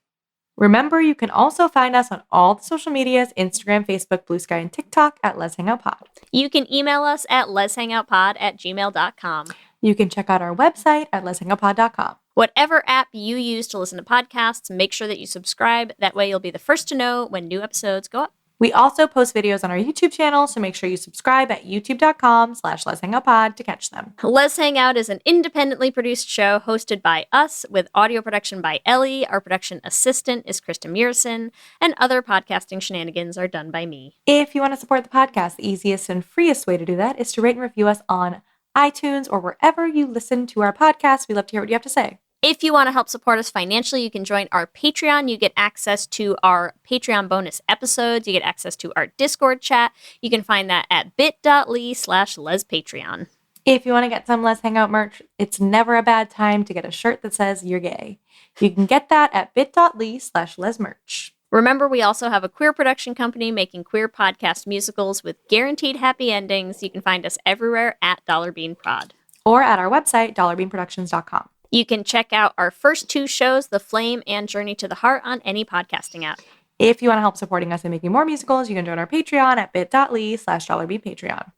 Remember, you can also find us on all the social medias, Instagram, Facebook, Blue Sky, and TikTok at Lez Hang Out Pod. You can email us at lezhangoutpod@gmail.com. You can check out our website at lezhangoutpod.com. Whatever app you use to listen to podcasts, make sure that you subscribe. That way you'll be the first to know when new episodes go up. We also post videos on our YouTube channel, so make sure you subscribe at youtube.com/lezhangoutpod to catch them. Lez Hang Out is an independently produced show hosted by us, with audio production by Ellie. Our production assistant is Krista Murison, and other podcasting shenanigans are done by me. If you want to support the podcast, the easiest and freest way to do that is to rate and review us on iTunes or wherever you listen to our podcast. We love to hear what you have to say. If you want to help support us financially, you can join our Patreon. You get access to our Patreon bonus episodes. You get access to our Discord chat. You can find that at bit.ly/LezPatreon. If you want to get some Lez Hang Out merch, it's never a bad time to get a shirt that says you're gay. You can get that at bit.ly/LezMerch. Remember, we also have a queer production company making queer podcast musicals with guaranteed happy endings. You can find us everywhere at Dollar Bean Prod. Or at our website, dollarbeanproductions.com. You can check out our first two shows, The Flame and Journey to the Heart, on any podcasting app. If you want to help supporting us and making more musicals, you can join our Patreon at bit.ly/dollarbeanpatreon.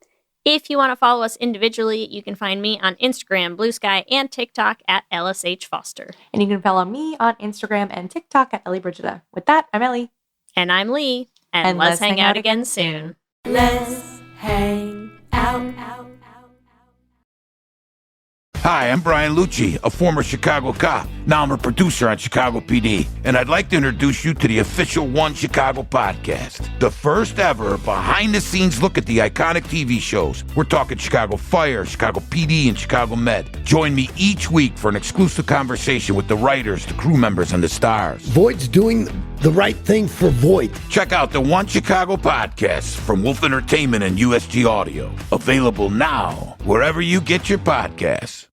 If you want to follow us individually, you can find me on Instagram, Blue Sky, and TikTok at LSH Foster. And you can follow me on Instagram and TikTok at Ellie Brigida. With that, I'm Ellie. And I'm Leigh. And let's hang out again soon. Let's hang out. Hi, I'm Brian Lucci, a former Chicago cop. Now I'm a producer on Chicago PD, and I'd like to introduce you to the official One Chicago podcast, the first ever behind-the-scenes look at the iconic TV shows. We're talking Chicago Fire, Chicago PD, and Chicago Med. Join me each week for an exclusive conversation with the writers, the crew members, and the stars. Voight's doing the right thing for Voight. Check out the One Chicago podcast from Wolf Entertainment and USG Audio. Available now, wherever you get your podcasts.